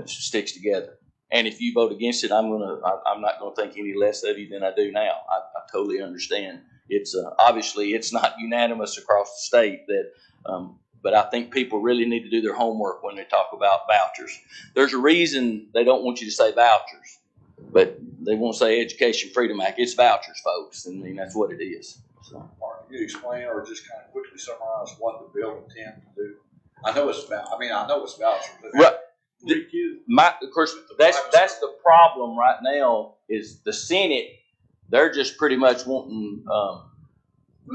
sticks together. And if you vote against it, I'm not gonna think any less of you than I do now. I totally understand. It's obviously it's not unanimous across the state that. But I think people really need to do their homework when they talk about vouchers. There's a reason they don't want you to say vouchers, but they won't say Education Freedom Act. It's vouchers, folks, and I mean, that's what it is. So. Mark, can you explain or just kind of quickly summarize what the bill intends to do? I know it's vouchers. Right. Of course, that's the problem right now is the Senate, they're just pretty much wanting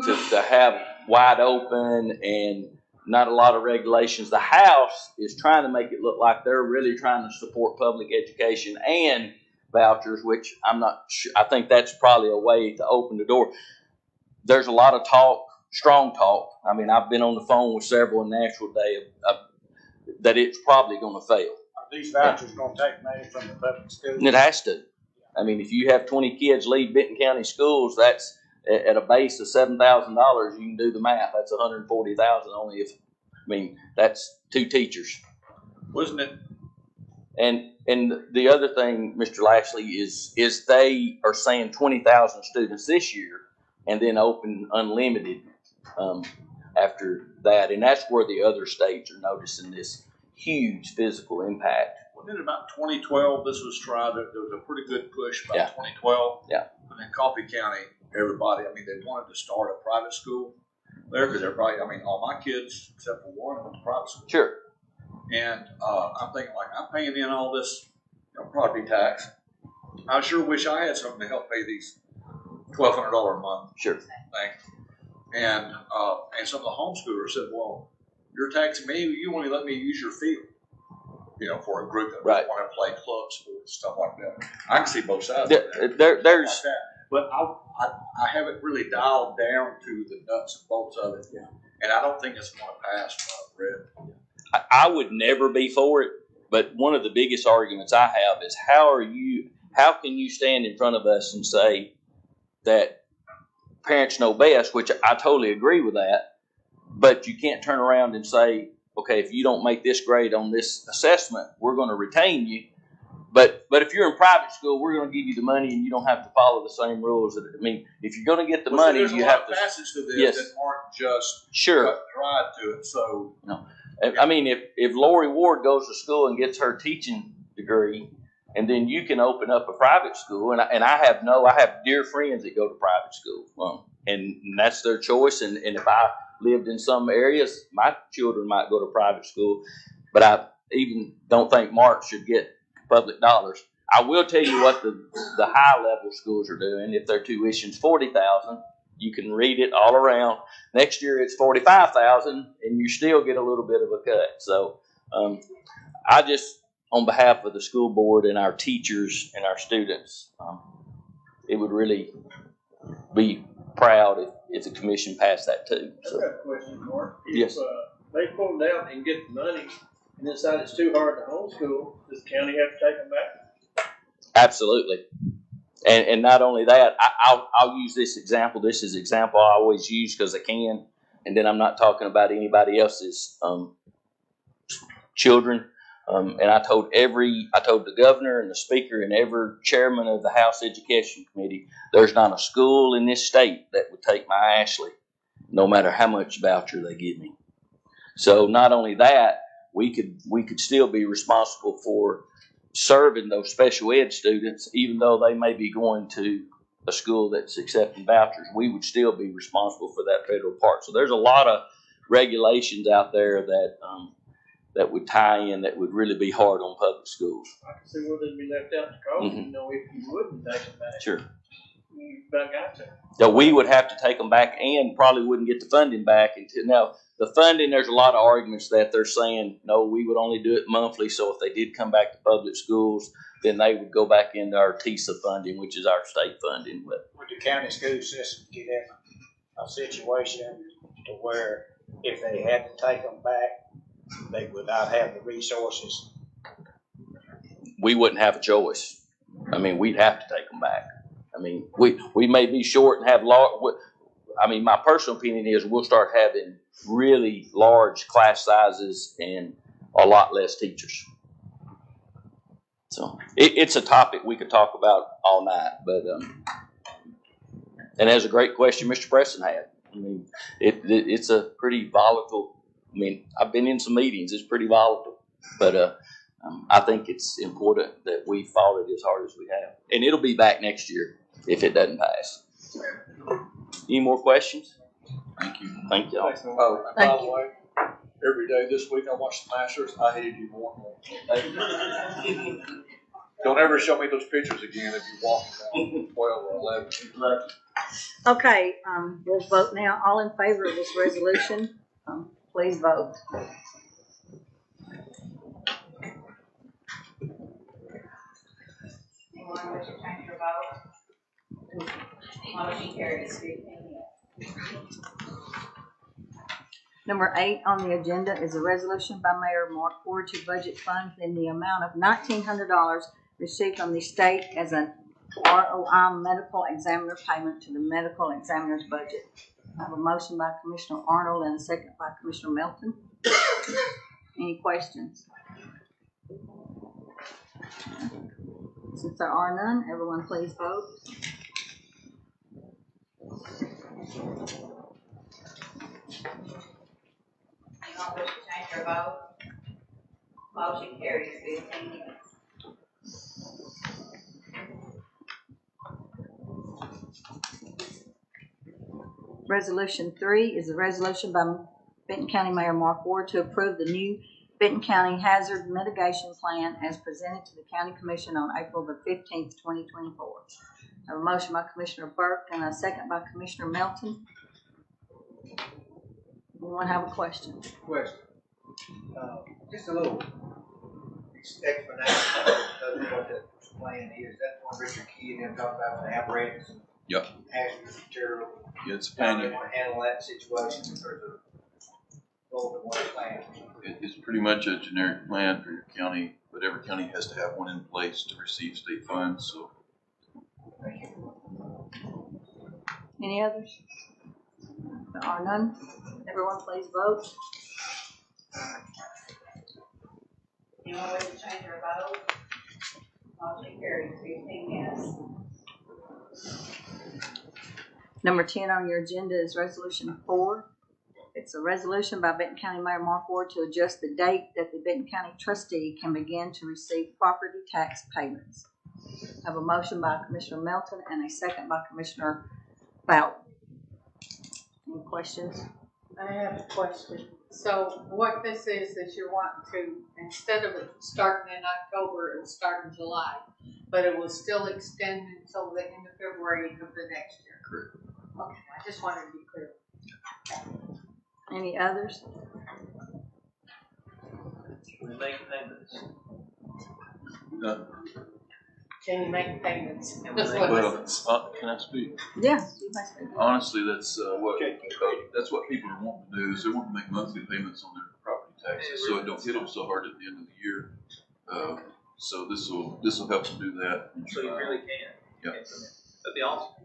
to have wide open and not a lot of regulations. The House is trying to make it look like they're really trying to support public education and vouchers, which I'm not sure. I think that's probably a way to open the door. There's a lot of talk, strong talk. I mean, I've been on the phone with several in Nashville today that it's probably going to fail. Are these vouchers going to take money from the public schools? It has to. I mean, if you have 20 kids leave Benton County schools, that's at a base of $7,000. You can do the math. That's $140,000 only if. I mean, that's 2 teachers. Wasn't it? And the other thing, Mr. Lashley, is they are saying 20,000 students this year, and then open unlimited after that, and that's where the other states are noticing this huge physical impact. Wasn't it about 2012 this was tried? There was a pretty good push about Yeah. 2012. Yeah. And in Coffee County, everybody, I mean, they wanted to start a private school there because everybody, I mean, all my kids except for one went to private school. Sure. And I'm thinking, like, I'm paying in all this property tax. I sure wish I had something to help pay these $1,200 a month. Sure. Thing. And some of the homeschoolers said, "Well, you're taxing me. You only let me use your field, for a group that Right. want to play club sports, stuff like that." I can see both sides There's of that. But I haven't really dialed down to the nuts and bolts of it. Yeah. And I don't think it's going to pass, Red. I would never be for it, but one of the biggest arguments I have is how can you stand in front of us and say that parents know best, which I totally agree with that, but you can't turn around and say, okay, if you don't make this grade on this assessment, we're going to retain you. But if you're in private school, we're going to give you the money and you don't have to follow the same rules. I mean, if you're going to get the money, there's you a have lot to. of facets to this Yes. that aren't just Sure. tried to it. So I mean, if Lori Ward goes to school and gets her teaching degree, and then you can open up a private school, and I have dear friends that go to private school, and that's their choice. And if I lived in some areas, my children might go to private school, but I even don't think Mark should get public dollars. I will tell you what the high level schools are doing. If their tuition's $40,000, you can read it all around. Next year it's $45,000, and you still get a little bit of a cut. So I just, on behalf of the school board and our teachers and our students, it would really be proud if the commission passed that too. So. I've got a question, Mark. Yes. If they pull it out and get the money and decide it's too hard to homeschool, does the county have to take them back? Absolutely. And not only that, I'll use this example. This is an example I always use because I can. And then I'm not talking about anybody else's children. And I told the governor and the speaker and every chairman of the House Education Committee, there's not a school in this state that would take my Ashley, no matter how much voucher they give me. So not only that, we could still be responsible for serving those special ed students, even though they may be going to a school that's accepting vouchers. We would still be responsible for that federal part. So there's a lot of regulations out there that would tie in, that would really be hard on public schools. I can see where they'd be left out in the cold, if you wouldn't take them back. Sure. You about got to. So we would have to take them back and probably wouldn't get the funding back until now. The funding, there's a lot of arguments that they're saying, no, we would only do it monthly. So if they did come back to public schools, then they would go back into our TISA funding, which is our state funding. But Would the county school system get in a situation to where if they had to take them back, they would not have the resources? we wouldn't have a choice. I mean, we'd have to take them back. I mean, we may be short and have my personal opinion is we'll start having really large class sizes and a lot less teachers. So it's a topic we could talk about all night, but and that's a great question Mr. Preston had. I mean, it's a pretty volatile. I mean, I've been in some meetings. It's pretty volatile, but I think it's important that we fought it as hard as we have, and it'll be back next year if it doesn't pass. Any more questions? Thank you. Thank y'all. Oh, and by the way, every day this week I watched the Masters. I hated you more and more. Don't ever show me those pictures again if you walk down 12 or 11. Okay, we'll vote now. All in favor of this resolution, please vote. Anyone wish to change your vote? Motion carries 15 yes. Number 8 on the agenda is a resolution by Mayor Mark Ford to budget funds in the amount of $1,900 received from the state as an ROI medical examiner payment to the medical examiner's budget. I have a motion by Commissioner Arnold and a second by Commissioner Melton. Any questions? Since there are none, everyone please vote. Anyone wish to change your vote? Motion carries 15 yes. Resolution 3 is a resolution by Benton County Mayor Mark Ward to approve the new Benton County Hazard Mitigation Plan as presented to the County Commission on April the 15th, 2024. I have a motion by Commissioner Burke and a second by Commissioner Melton. Anyone have a question? Question. Just a little explanation of what the plan is. That's what Richard Key and them talked about with the apparatus and Yep. hazardous material. Yeah, it's a How they plan. want to handle that situation in terms of over one plan. It's pretty much a generic plan for your county, but every county has to have one in place to receive state funds, so. Any others? There are none. Everyone please vote. Anyone wish to change your vote? Motion carries 15 yes. Number 10 on your agenda is Resolution 4. It's a resolution by Benton County Mayor Mark Ward to adjust the date that the Benton County trustee can begin to receive property tax payments. I have a motion by Commissioner Melton and a second by Commissioner Bowden. Any questions? I have a question. So what this is you're wanting to, instead of it starting in October, it will start in July, but it will still extend until the end of February of the next year. Correct. Okay, I just wanted to be clear. Any others? We make payments. Can you make payments? Well, can I speak? Yes, you may speak. Honestly, that's what people are wanting to do, is they want to make monthly payments on their property taxes, so it don't hit them so hard at the end of the year. So this will help them do that. So you really can. Yeah. That'd be awesome.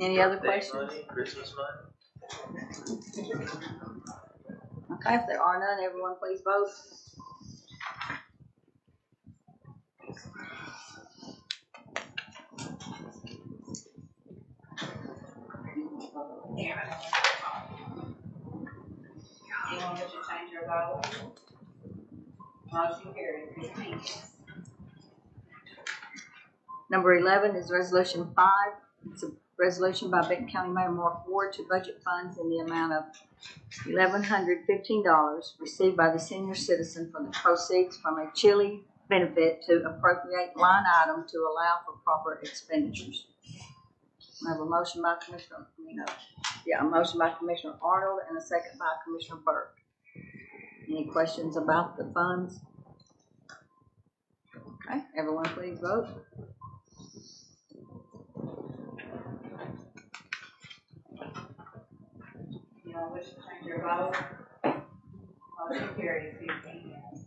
Any other Birthday questions? money, Christmas money. Okay, if there are none, everyone please vote. Anyone wish to change your vote? Motion carries 15 yes. Number 11 is Resolution 5. It's a resolution by Benton County Mayor Mark Ward to budget funds in the amount of $1,115 received by the senior citizen from the proceeds from a Chile benefit to appropriate line item to allow for proper expenditures. I have a motion by Commissioner Arnold and a second by Commissioner Burke. Any questions about the funds? Okay, everyone please vote. Anyone wish to change your vote? Motion carries 15 yes.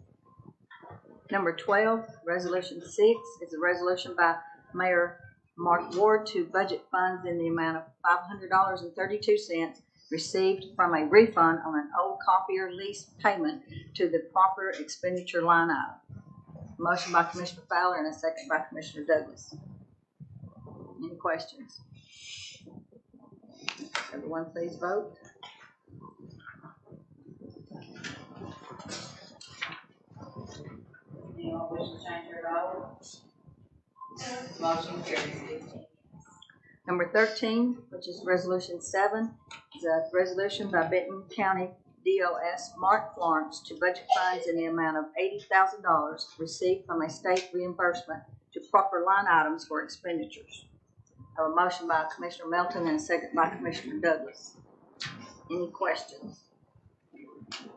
Number 12, Resolution 6 is a resolution by Mayor Mark Ward to budget funds in the amount of $500.32 received from a refund on an old copier lease payment to the proper expenditure line item. Motion by Commissioner Fowler and a second by Commissioner Douglas. Any questions? Everyone please vote. Anyone wish to change their vote? Motion carries 15. Number 13, which is Resolution 7, is a resolution by Benton County DOS Mark Florence to budget funds in the amount of $80,000 received from a state reimbursement to proper line items for expenditures. I have a motion by Commissioner Melton and a second by Commissioner Douglas. Any questions? All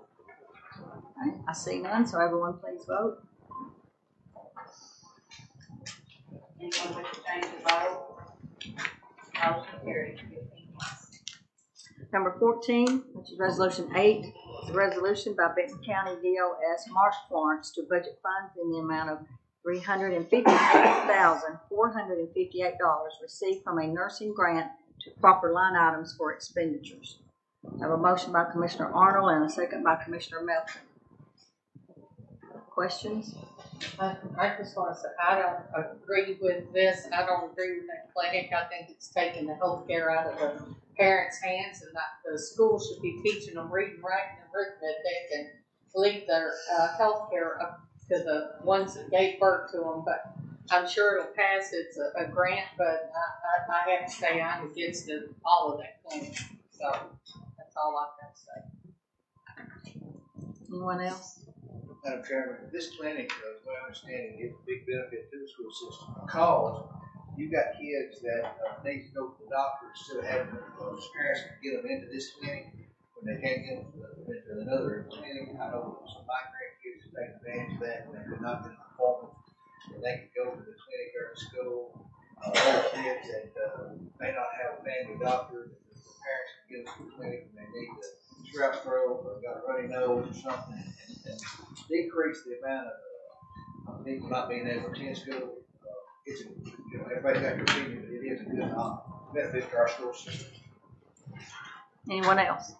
right, I see none, so everyone please vote. Anyone wish to change the vote? Motion carries 15 yes. Number 14, which is Resolution 8, is a resolution by Benton County DOS Mark Florence to budget funds in the amount of $358,458 received from a nursing grant to proper line items for expenditures. I have a motion by Commissioner Arnold and a second by Commissioner Melton. Questions? I just want to say, I don't agree with this. I don't agree with that clinic. I think it's taking the health care out of the parents' hands, and that the school should be teaching them reading, writing, and arithmetic, and leave their health care up to the ones that gave birth to them. But I'm sure it'll pass. It's a grant, but I have to say I'm against all of that clinic. So that's all I've got to say. Anyone else? Madam Chairman, this clinic, as my understanding, is a big benefit to the school system because you've got kids that need to go to the doctor instead of having parents to get them into this clinic when they can't get them into another clinic. I know some of my grandkids have taken advantage of that when they could not get an appointment. And they could go to the clinic or the school. Other kids that may not have a family doctor, the parents can get them to the clinic when they need the strep throat or got a runny nose or something, and decrease the amount of people not being able to attend school. It's everybody's got their opinion, but it is a good benefit to our school system. Anyone else?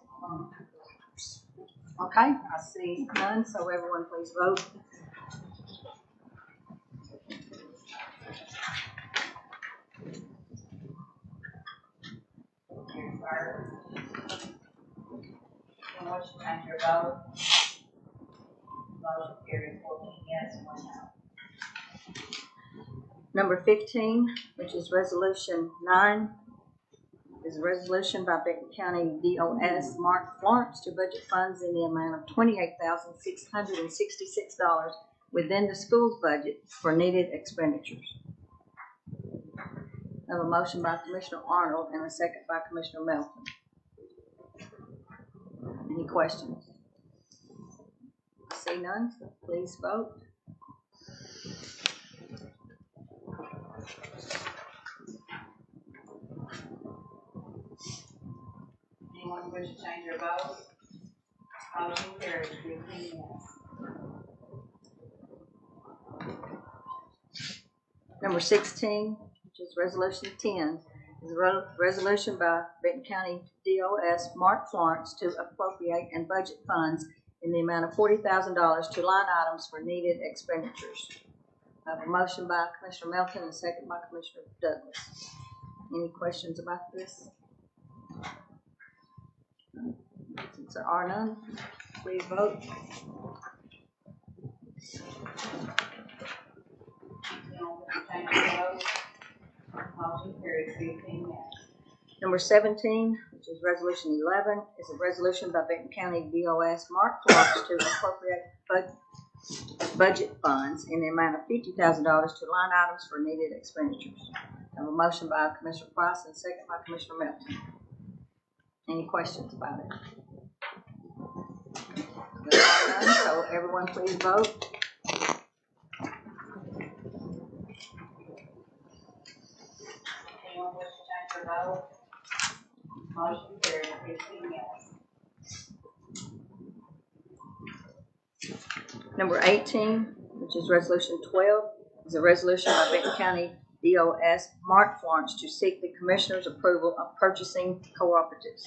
Okay, I see none, so everyone please vote. Anyone wish to change their vote? Motion carries 14 yes, 1 no. Number 15, which is Resolution 9, is a resolution by Benton County DOS Mark Florence to budget funds in the amount of $28,666 within the school's budget for needed expenditures. I have a motion by Commissioner Arnold and a second by Commissioner Melton. Any questions? I see none, so please vote. Anyone wish to change their vote? Motion carries 15 yes. Number 16, which is Resolution 10, is a resolution by Benton County DOS Mark Florence to appropriate and budget funds in the amount of $40,000 to line items for needed expenditures. I have a motion by Commissioner Melton and a second by Commissioner Douglas. Any questions about this? Since there are none, please vote. Motion carries 15 yes. Number 17, which is Resolution 11, is a resolution by Benton County DOS Mark Florence to appropriate budget funds in the amount of $50,000 to line items for needed expenditures. I have a motion by Commissioner Price and a second by Commissioner Melton. Any questions about it? There are none, so everyone please vote. Anyone wish to change their vote? Motion carries 15 yes. Number 18, which which is Resolution 12, is a resolution by Benton County DOS Mark Florence to seek the Commissioner's approval of purchasing cooperatives.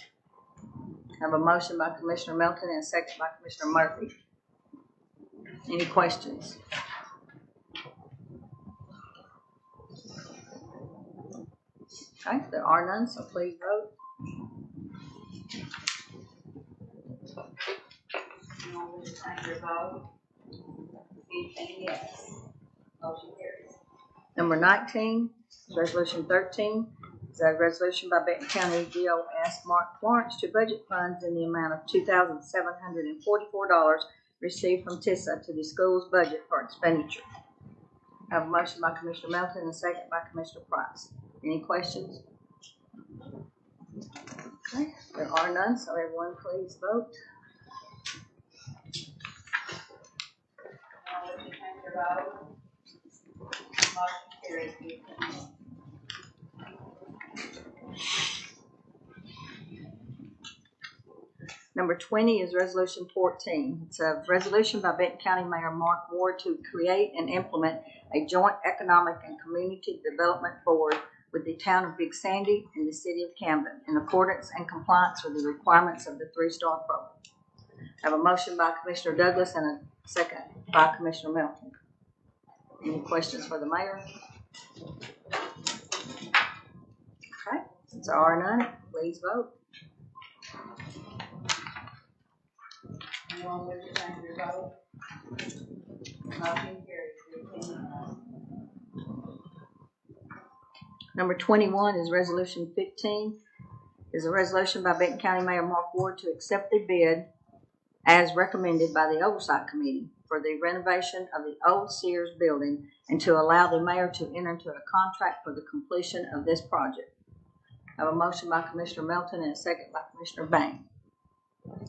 I have a motion by Commissioner Melton and a second by Commissioner Murphy. Any questions? Okay, there are none, so please vote. Anyone wish to change their vote? 15 yes. Motion carries. Number 19 is Resolution 13. It's a resolution by Benton County DOS Mark Florence to budget funds in the amount of $2,744 received from TISA to the school's budget for expenditure. I have a motion by Commissioner Melton and a second by Commissioner Price. Any questions? Okay, there are none, so everyone please vote. Anyone wish to change their vote? Motion carries. 15 yes. Number 20 is Resolution 14. It's a resolution by Benton County Mayor Mark Ward to create and implement a joint economic and community development board with the town of Big Sandy and the city of Camden in accordance and compliance with the requirements of the 3-star program. I have a motion by Commissioner Douglas and a second by Commissioner Melton. Any questions for the mayor? Okay, since there are none, please vote. Anyone wish to change their vote? Motion carries. 15 yes. Number 21 is Resolution 15. Is a resolution by Benton County Mayor Mark Ward to accept the bid as recommended by the Oversight Committee for the renovation of the old Sears building and to allow the mayor to enter into a contract for the completion of this project. I have a motion by Commissioner Melton and a second by Commissioner Bain.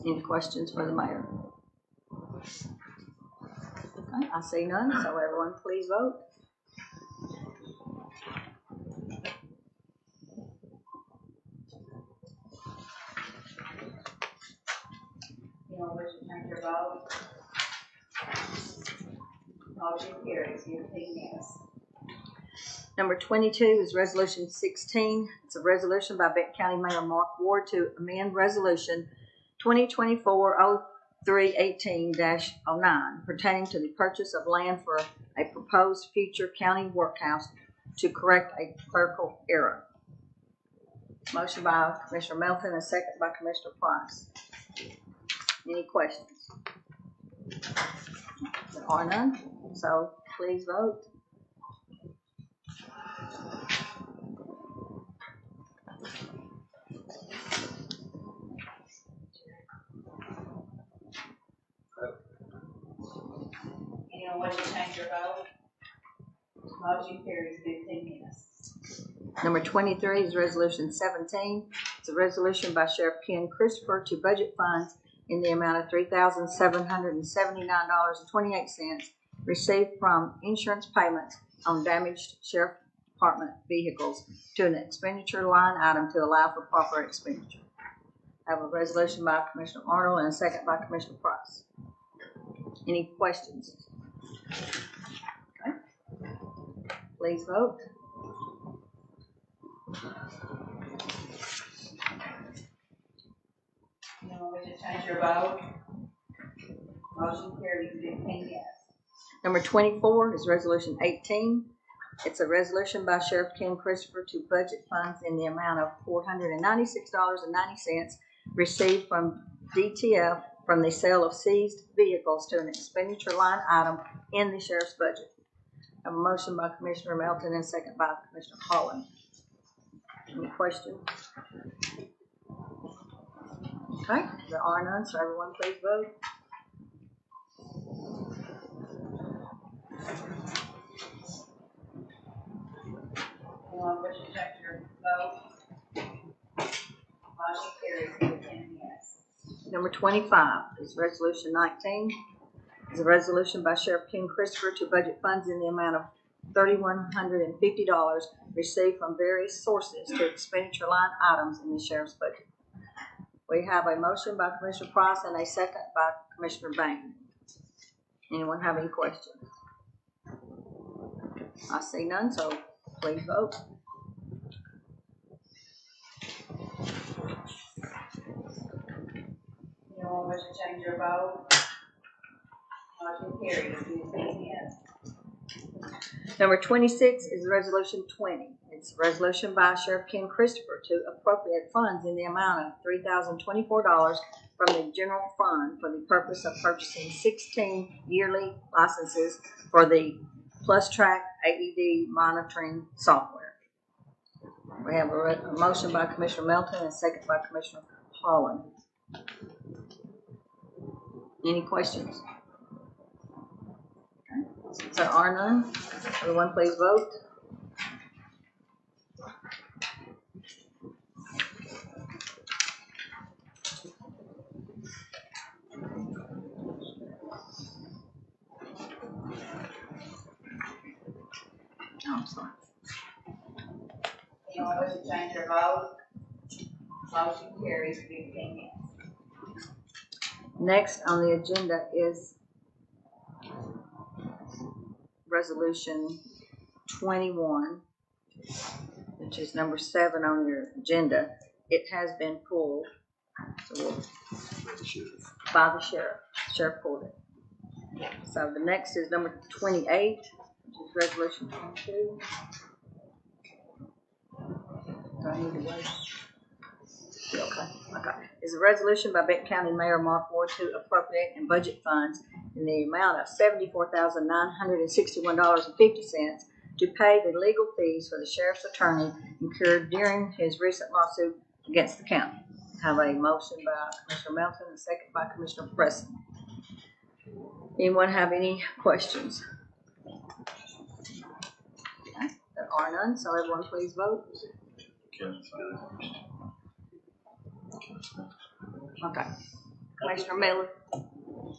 Any questions for the mayor? Okay, I see none, so everyone please vote. Anyone wish to change their vote? Motion carries. 15 yes. Number 22 is Resolution 16. It's a resolution by Benton County Mayor Mark Ward to amend Resolution 2024-0318-09 pertaining to the purchase of land for a proposed future county workhouse to correct a clerical error. Motion by Commissioner Melton and a second by Commissioner Price. Any questions? There are none, so please vote. Anyone wish to change their vote? Motion carries. 15 yes. Number 23 is Resolution 17. It's a resolution by Sheriff Ken Christopher to budget funds in the amount of $3,779.28 received from insurance payments on damaged Sheriff Department vehicles to an expenditure line item to allow for proper expenditure. I have a resolution by Commissioner Arnold and a second by Commissioner Price. Any questions? Okay. Please vote. Anyone wish to change their vote? Motion carries. 15 yes. Number 24 is Resolution 18. It's a resolution by Sheriff Ken Christopher to budget funds in the amount of $496.90 received from DTF from the sale of seized vehicles to an expenditure line item in the sheriff's budget. I have a motion by Commissioner Melton and a second by Commissioner Holland. Any questions? Okay, there are none, so everyone please vote. Anyone wish to change their vote? Motion carries. 15 yes. Number 25 is Resolution 19. It's a resolution by Sheriff Ken Christopher to budget funds in the amount of $3,150 received from various sources to expenditure line items in the sheriff's budget. We have a motion by Commissioner Price and a second by Commissioner Bain. Anyone have any questions? I see none, so please vote. Anyone wish to change your vote? Motion carries, 15 yes. Number 26 is Resolution 20. It's a resolution by Sheriff Ken Christopher to appropriate funds in the amount of $3,024 from the general fund for the purpose of purchasing 16 yearly licenses for the PlusTrack AED monitoring software. We have a motion by Commissioner Melton and a second by Commissioner Holland. Any questions? Okay. There are none. Everyone please vote. I'm sorry. Anyone wish to change your vote? Motion carries, 15 yes. Next on the agenda is Resolution 21, which is number 7 on your agenda. It has been pulled, so by the sheriff. Sheriff pulled it. So the next is number 28, which is Resolution 22. Do I need to wait? Okay. Is a resolution by Benton County Mayor Mark Ward to appropriate and budget funds in the amount of $74,961.50 to pay the legal fees for the sheriff's attorney incurred during his recent lawsuit against the county. I have a motion by Commissioner Melton and a second by Commissioner Preston. Anyone have any questions? Okay. There are none, so everyone please vote. Okay. Commissioner Miller.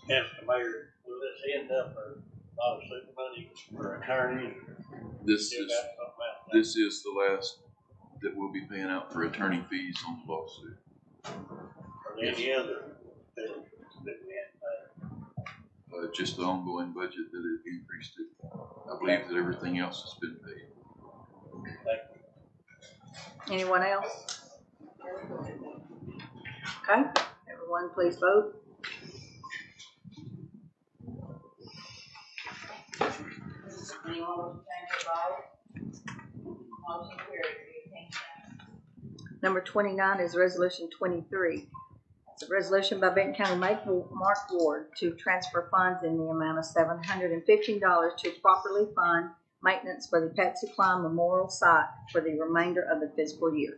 Yes, Mayor, will this end up for a lot of super money for attorneys? This is the last that we'll be paying out for attorney fees on the lawsuit. Or any other things that we had to pay? Just the ongoing budget that it increased it. I believe that everything else has been paid. Anyone else? Okay, everyone please vote. Anyone wish to change your vote? Motion carries, 15 yes. Number 29 is Resolution 23. It's a resolution by Benton County Mark Ward to transfer funds in the amount of $715 to properly fund maintenance for the Patsy Cline Memorial Site for the remainder of the fiscal year.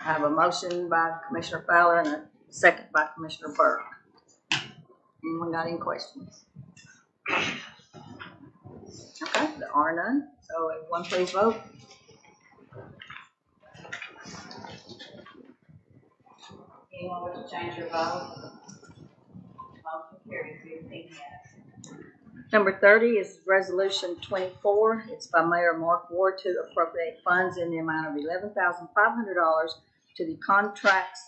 I have a motion by Commissioner Fowler and a second by Commissioner Burke. Anyone got any questions? Okay, there are none, so everyone please vote. Anyone wish to change your vote? Motion carries, 15 yes. Number 30 is Resolution 24. It's by Mayor Mark Ward to appropriate funds in the amount of $11,500 to the Contracts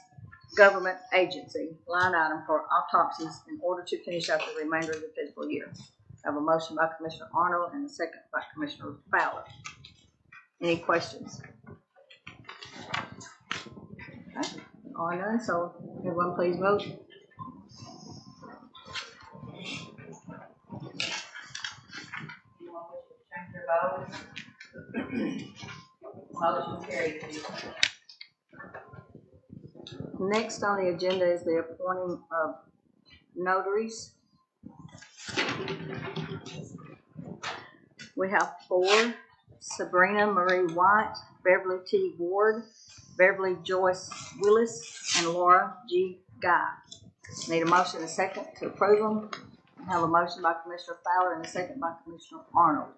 Government Agency line item for autopsies in order to finish out the remainder of the fiscal year. I have a motion by Commissioner Arnold and a second by Commissioner Fowler. Any questions? Okay. All none, so everyone please vote. Anyone wish to change your vote? Motion carries, 15 yes. Next on the agenda is the appointing of notaries. We have 4: Sabrina Marie White, Beverly T. Ward, Beverly Joyce Willis, and Laura G. Guy. Need a motion and a second to approve them. I have a motion by Commissioner Fowler and a second by Commissioner Arnold.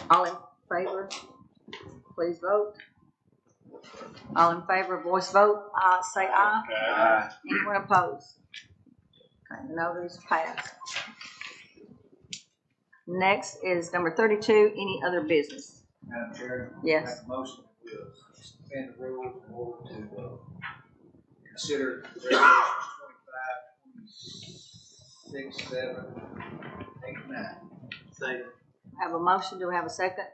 All in favor, please vote. All in favor, voice vote, say aye. Aye. Anyone opposed? Okay, the notaries passed. Next is number 32, any other business? Madam Chair? Yes. Make a motion to suspend the rules in order to consider resolutions 25, 26, 7, 8, 9. Second. Have a motion, do we have a second?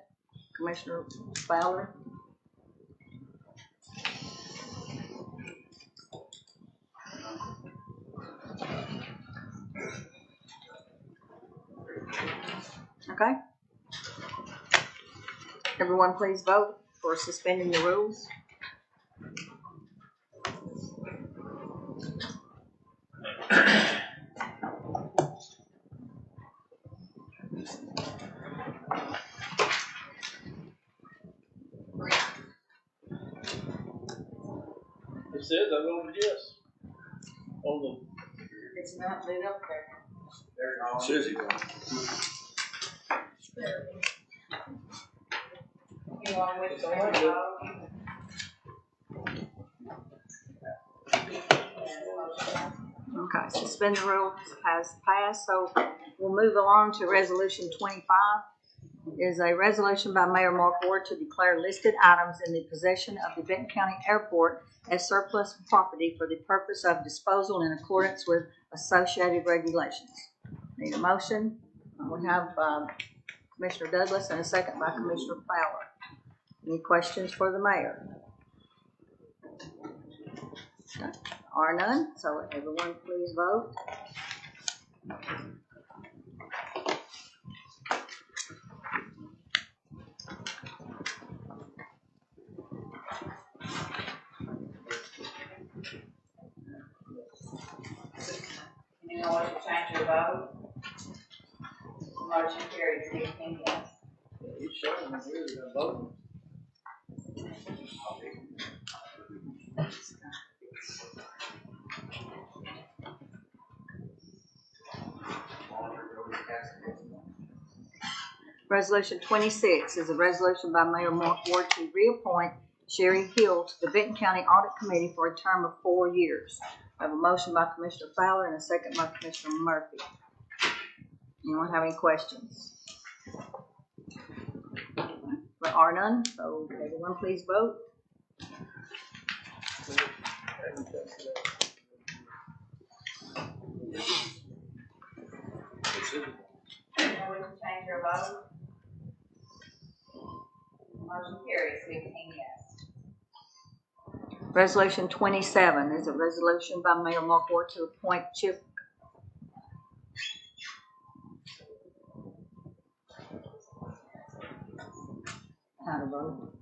Commissioner Fowler? Okay. Everyone please vote for suspending the rules. It says I voted yes. On the, It's not lit up there. Says he won. You want with the vote? Okay, suspend the rules has passed, so we'll move along to resolution 25. Is a resolution by Mayor Mark Ward to declare listed items in the possession of the Benton County Airport as surplus property for the purpose of disposal in accordance with associated regulations. Need a motion? We have Commissioner Douglas and a second by Commissioner Fowler. Any questions for the mayor? Okay. Are none, so everyone please vote. Anyone want to change your vote? Motion carries 16 yes. he's showing me here that I'm voting. Resolution 26 is a resolution by Mayor Mark Ward to reappoint Sherry Hill to the Benton County Audit Committee for a term of 4 years. I have a motion by Commissioner Fowler and a second by Commissioner Murphy. Anyone have any questions? There are none, so everyone please vote. Anyone wish to change your vote? Motion carries 16 yes. Resolution 27 is a resolution by Mayor Mark Ward to appoint Chip. How to vote?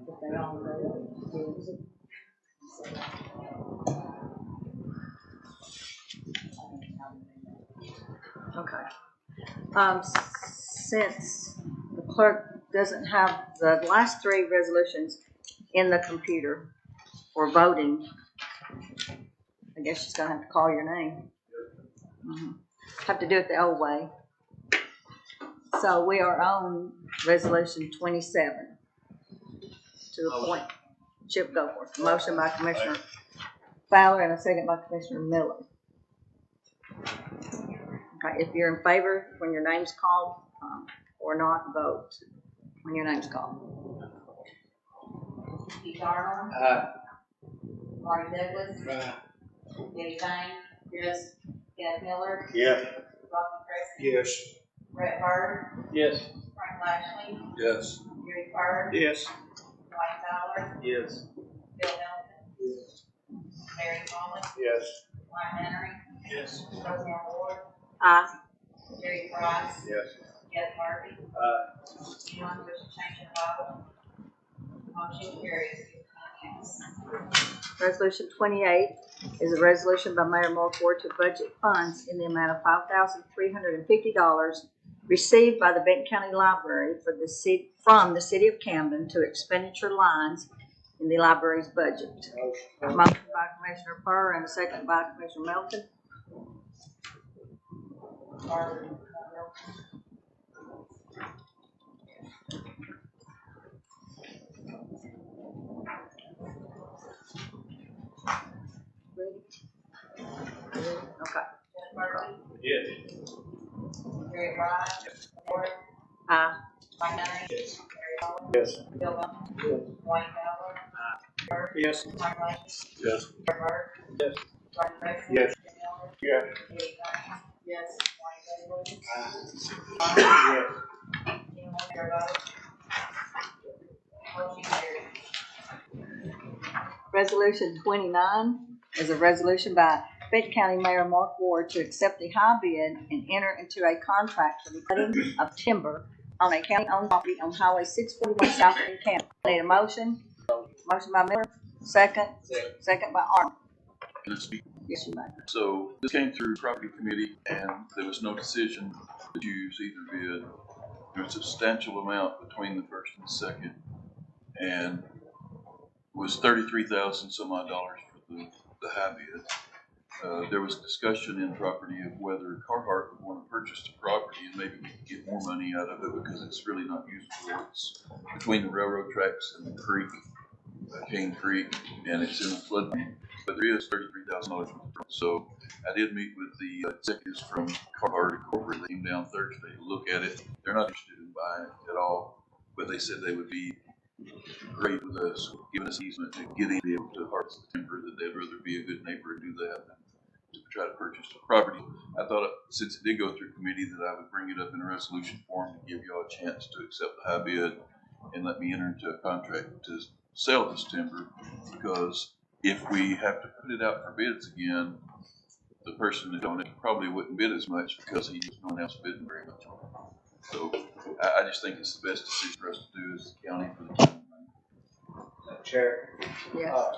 If they all vote. Okay. Since the clerk doesn't have the last 3 resolutions in the computer for voting, I guess she's gonna have to call your name. Have to do it the old way. So we are on resolution 27 to appoint Chip Goforth. Motion by Commissioner Fowler and a second by Commissioner Miller. Okay, if you're in favor when your name's called, or not, vote when your name's called. Keith Arnold. Aye. Marty Douglas. Debbie Payne. Yes. Kenneth Miller. Yes. Rocky Crescent. Yes. Brett Byrd. Yes. Frank Lashley. Yes. Gary Byrd. Yes. Wayne Fowler. Yes. Bill Nelson. Mary Collins. Yes. Mike Henry. Yes. Roseanne Ward. Aye. Jerry Price. Yes. Jeff Murphy. Anyone wish to change their vote? Motion carries 16 yes. Resolution 28 is a resolution by Mayor Mark Ward to budget funds in the amount of $5,350 received by the Benton County Library from the city of Camden to expenditure lines in the library's budget. Motion by Commissioner Purr and a second by Commissioner Melton. Okay. Jeff Murphy. Yes. Jerry Price. Ward. Aye. Mike Henry. Mary Collins. Yes. Bill Nelson. Wayne Fowler. Byrd. Yes. Mike Lashley. Yes. Jeff Byrd. Yes. Rocky Crescent. Yes. Bill Miller. Yes. Eddie Clark. Yes. Ronnie Bailey. Yes. Anyone care about it? Motion carried. Resolution 29 is a resolution by Benton County Mayor Mark Ward to accept the high bid and enter into a contract for the cutting of timber on a county-owned property on Highway 641 south of Benton County. Need a motion? Motion by Miller, second. Second by Arnold. Can I speak? Yes, you may. So this came through property committee and there was no decision to choose either bid. There was a substantial amount between the first and the second, and it was $33,000 some odd dollars for the high bid. There was discussion in property of whether Carhartt would want to purchase the property and maybe we could get more money out of it because it's really not usable. It's between the railroad tracks and the creek, Cane Creek, and it's in the floodplain. But there is $33,000. So I did meet with the executives from Carhartt Incorporated. They came down Thursday to look at it. They're not interested in buying it at all, but they said they would be great with us, giving us easement to get in, be able to harvest the timber, that they'd rather be a good neighbor and do that than to try to purchase the property. I thought, since it did go through committee, that I would bring it up in a resolution form to give y'all a chance to accept the high bid and let me enter into a contract to sell this timber, because if we have to put it out for bids again, the person that owned it probably wouldn't bid as much because he was no one else bidding very much on it. So I just think it's the best decision for us to do as the county for the county money. Chair. Yes.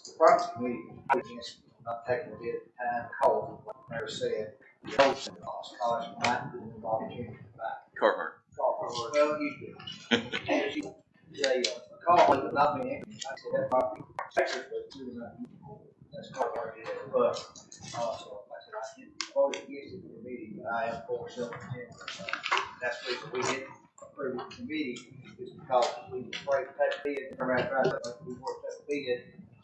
The property committee, against not taking a bit of time, called, like the mayor said, the wholesale cost, college might be an opportunity to buy. Carhartt. Well, you do. They, call, but not being able to, like I said, that property, actually, was really not usable. That's Carhartt, yeah, but, also, like I said, I didn't vote against it in the meeting, but I am for self-contained. That's the reason we didn't approve the committee, is because we were afraid to take the bid, and turn around and try to, like, we worked that bid,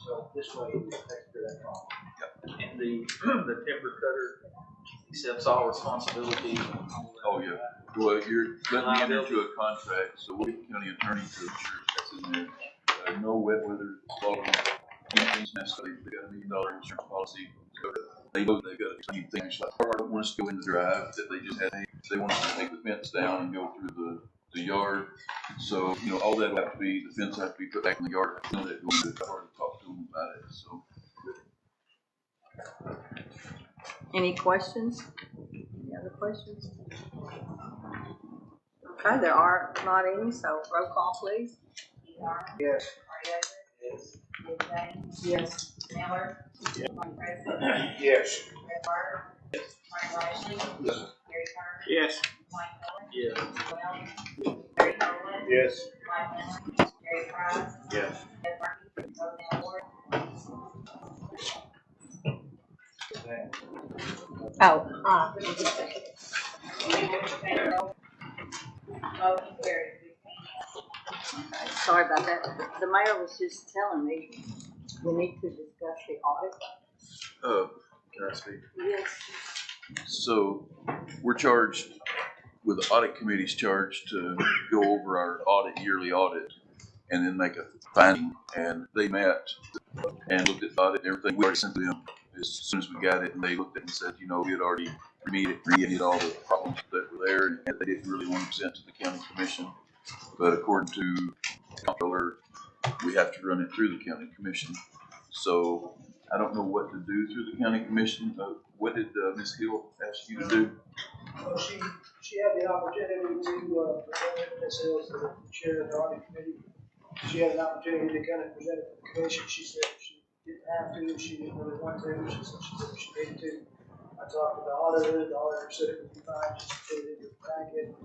so this way it takes care of that problem. And the timber cutter accepts all responsibility. Oh, yeah. Well, you're letting me enter into a contract, so we, county attorney, to ensure that's in there. No wet weather, anything's necessary. They got $1 million insurance policy. They know they've got to keep things like, Carhartt don't want us to go in the drive, that they just had, they want us to take the fence down and go through the yard. So, you know, all that would have to be, the fence have to be put back in the yard. I know that going to Carhartt to talk to them about it, so. Any questions? Any other questions? Okay, there are not any, so roll call, please. Keith Arnold. Yes. Marty Bailey. Yes. Bill James. Yes. Miller. Yes. Ronnie President. Yes. Fred Carter. Frank Riley. Yes. Gary Carter. Yes. Mike Miller. Yeah. Well, Gary Coleman. Yes. Mike Miller. Gary Price. Yes. Ed Murphy. Roseanne Ward. Oh, Motion carried. sorry about that. The mayor was just telling me we need to discuss the audit. Can I speak? Yes. So we're charged, with the audit committee's charged to go over our yearly audit, and then make a finding. And they met and looked at the audit and everything. We already sent to them as soon as we got it, and they looked at it and said, you know, we had already remediated all the problems that were there, and they didn't really want to present to the county commission. But according to the comptroller, we have to run it through the county commission. So I don't know what to do through the county commission. What did Ms. Hill ask you to do? Well, she had the opportunity to, present Ms. Hill as the chair of the audit committee. She had an opportunity to kind of present it to the commission. She said she didn't have to, she didn't really want to, she said she needed to. I talked to the auditor said it would be fine, just put it in your packet,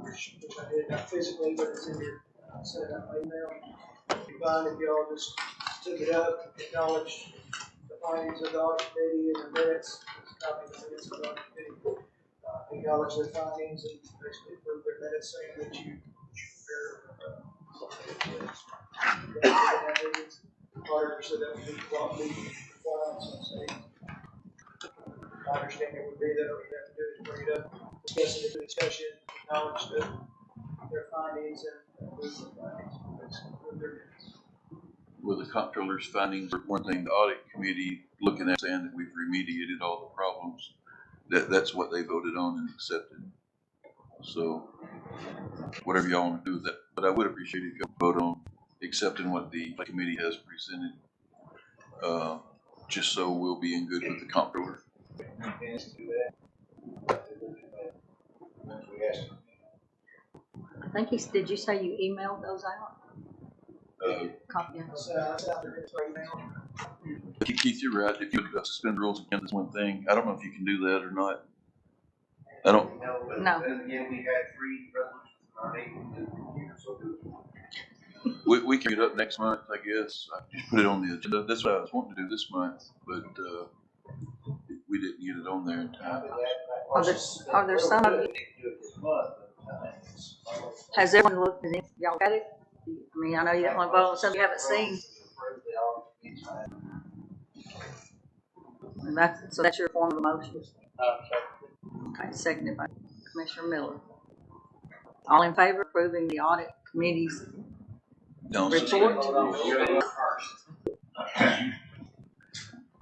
which I did, not physically, but it's in your, sent it out by email. It'd be fine if y'all just took it up, acknowledge the findings of the audit committee and the minutes, copy the minutes of the audit committee. Acknowledge their findings and basically approve their minutes saying that you auditor said that would be quality compliance and say. My understanding would be that all you have to do is bring it up, discuss it in the discussion, acknowledge their findings and approve the findings, basically approve their minutes. With the comptroller's findings, one thing the audit committee looking at saying that we've remediated all the problems. That's what they voted on and accepted. So whatever y'all want to do with that, but I would appreciate if you vote on accepting what the committee has presented, just so we'll be in good with the comptroller. I think did you say you emailed those out? Copy. Keith, you're right. If you suspend rules again, this one thing, I don't know if you can do that or not. I don't. No. Then again, we had 3 resolutions in our name, so We can get up next month, I guess. I just put it on the agenda. That's what I was wanting to do this month, but we didn't get it on there in time. Are there some of you? Has everyone looked at it? Y'all got it? I mean, I know you don't want to vote on something you haven't seen. And so that's your form of motion. Okay, seconded by Commissioner Miller. All in favor of approving the audit committee's report?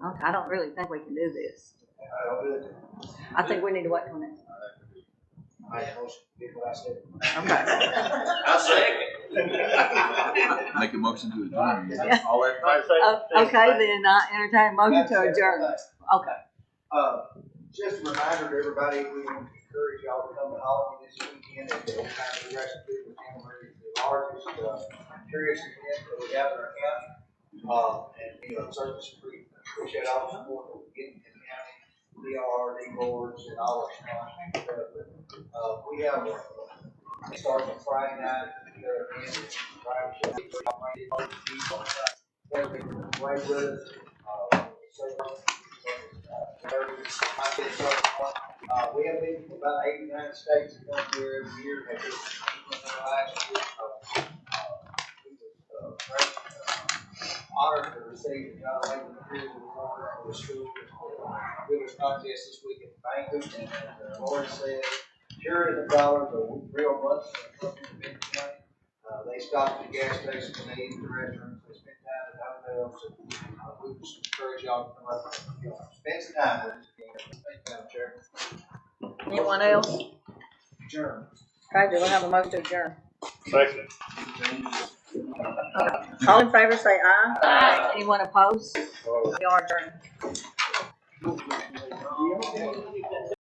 Okay, I don't really think we can do this. I think we need to wait till next. Okay. I'll second. Make a motion to adjourn. All that. Okay, then I entertain a motion to adjourn. Okay. Just a reminder to everybody, we encourage y'all to come to Halloween this weekend at the Old Time Progressive People Jamboree, the largest, curious event that we have in our county. And, certainly appreciate all the support that we get in the county, DRD boards and all our sponsors. We have, starting on Friday night, we have been to about 89 states that come here every year. Had this last year, we was very honored to receive the John Latham Material Award for the school builders contest this week at Banquet, and the Lord said, sure as $1 are real much from Benton County. They stopped at the gas station, they eat at the restaurants, they spent time at hotels, so we just encourage y'all to come up and spend some time with us. Thank you, Madam Chair. Anyone else? Adjourn. Okay, do we have a motion to adjourn? Second. All in favor say aye. Aye. Anyone opposed? We are adjourned.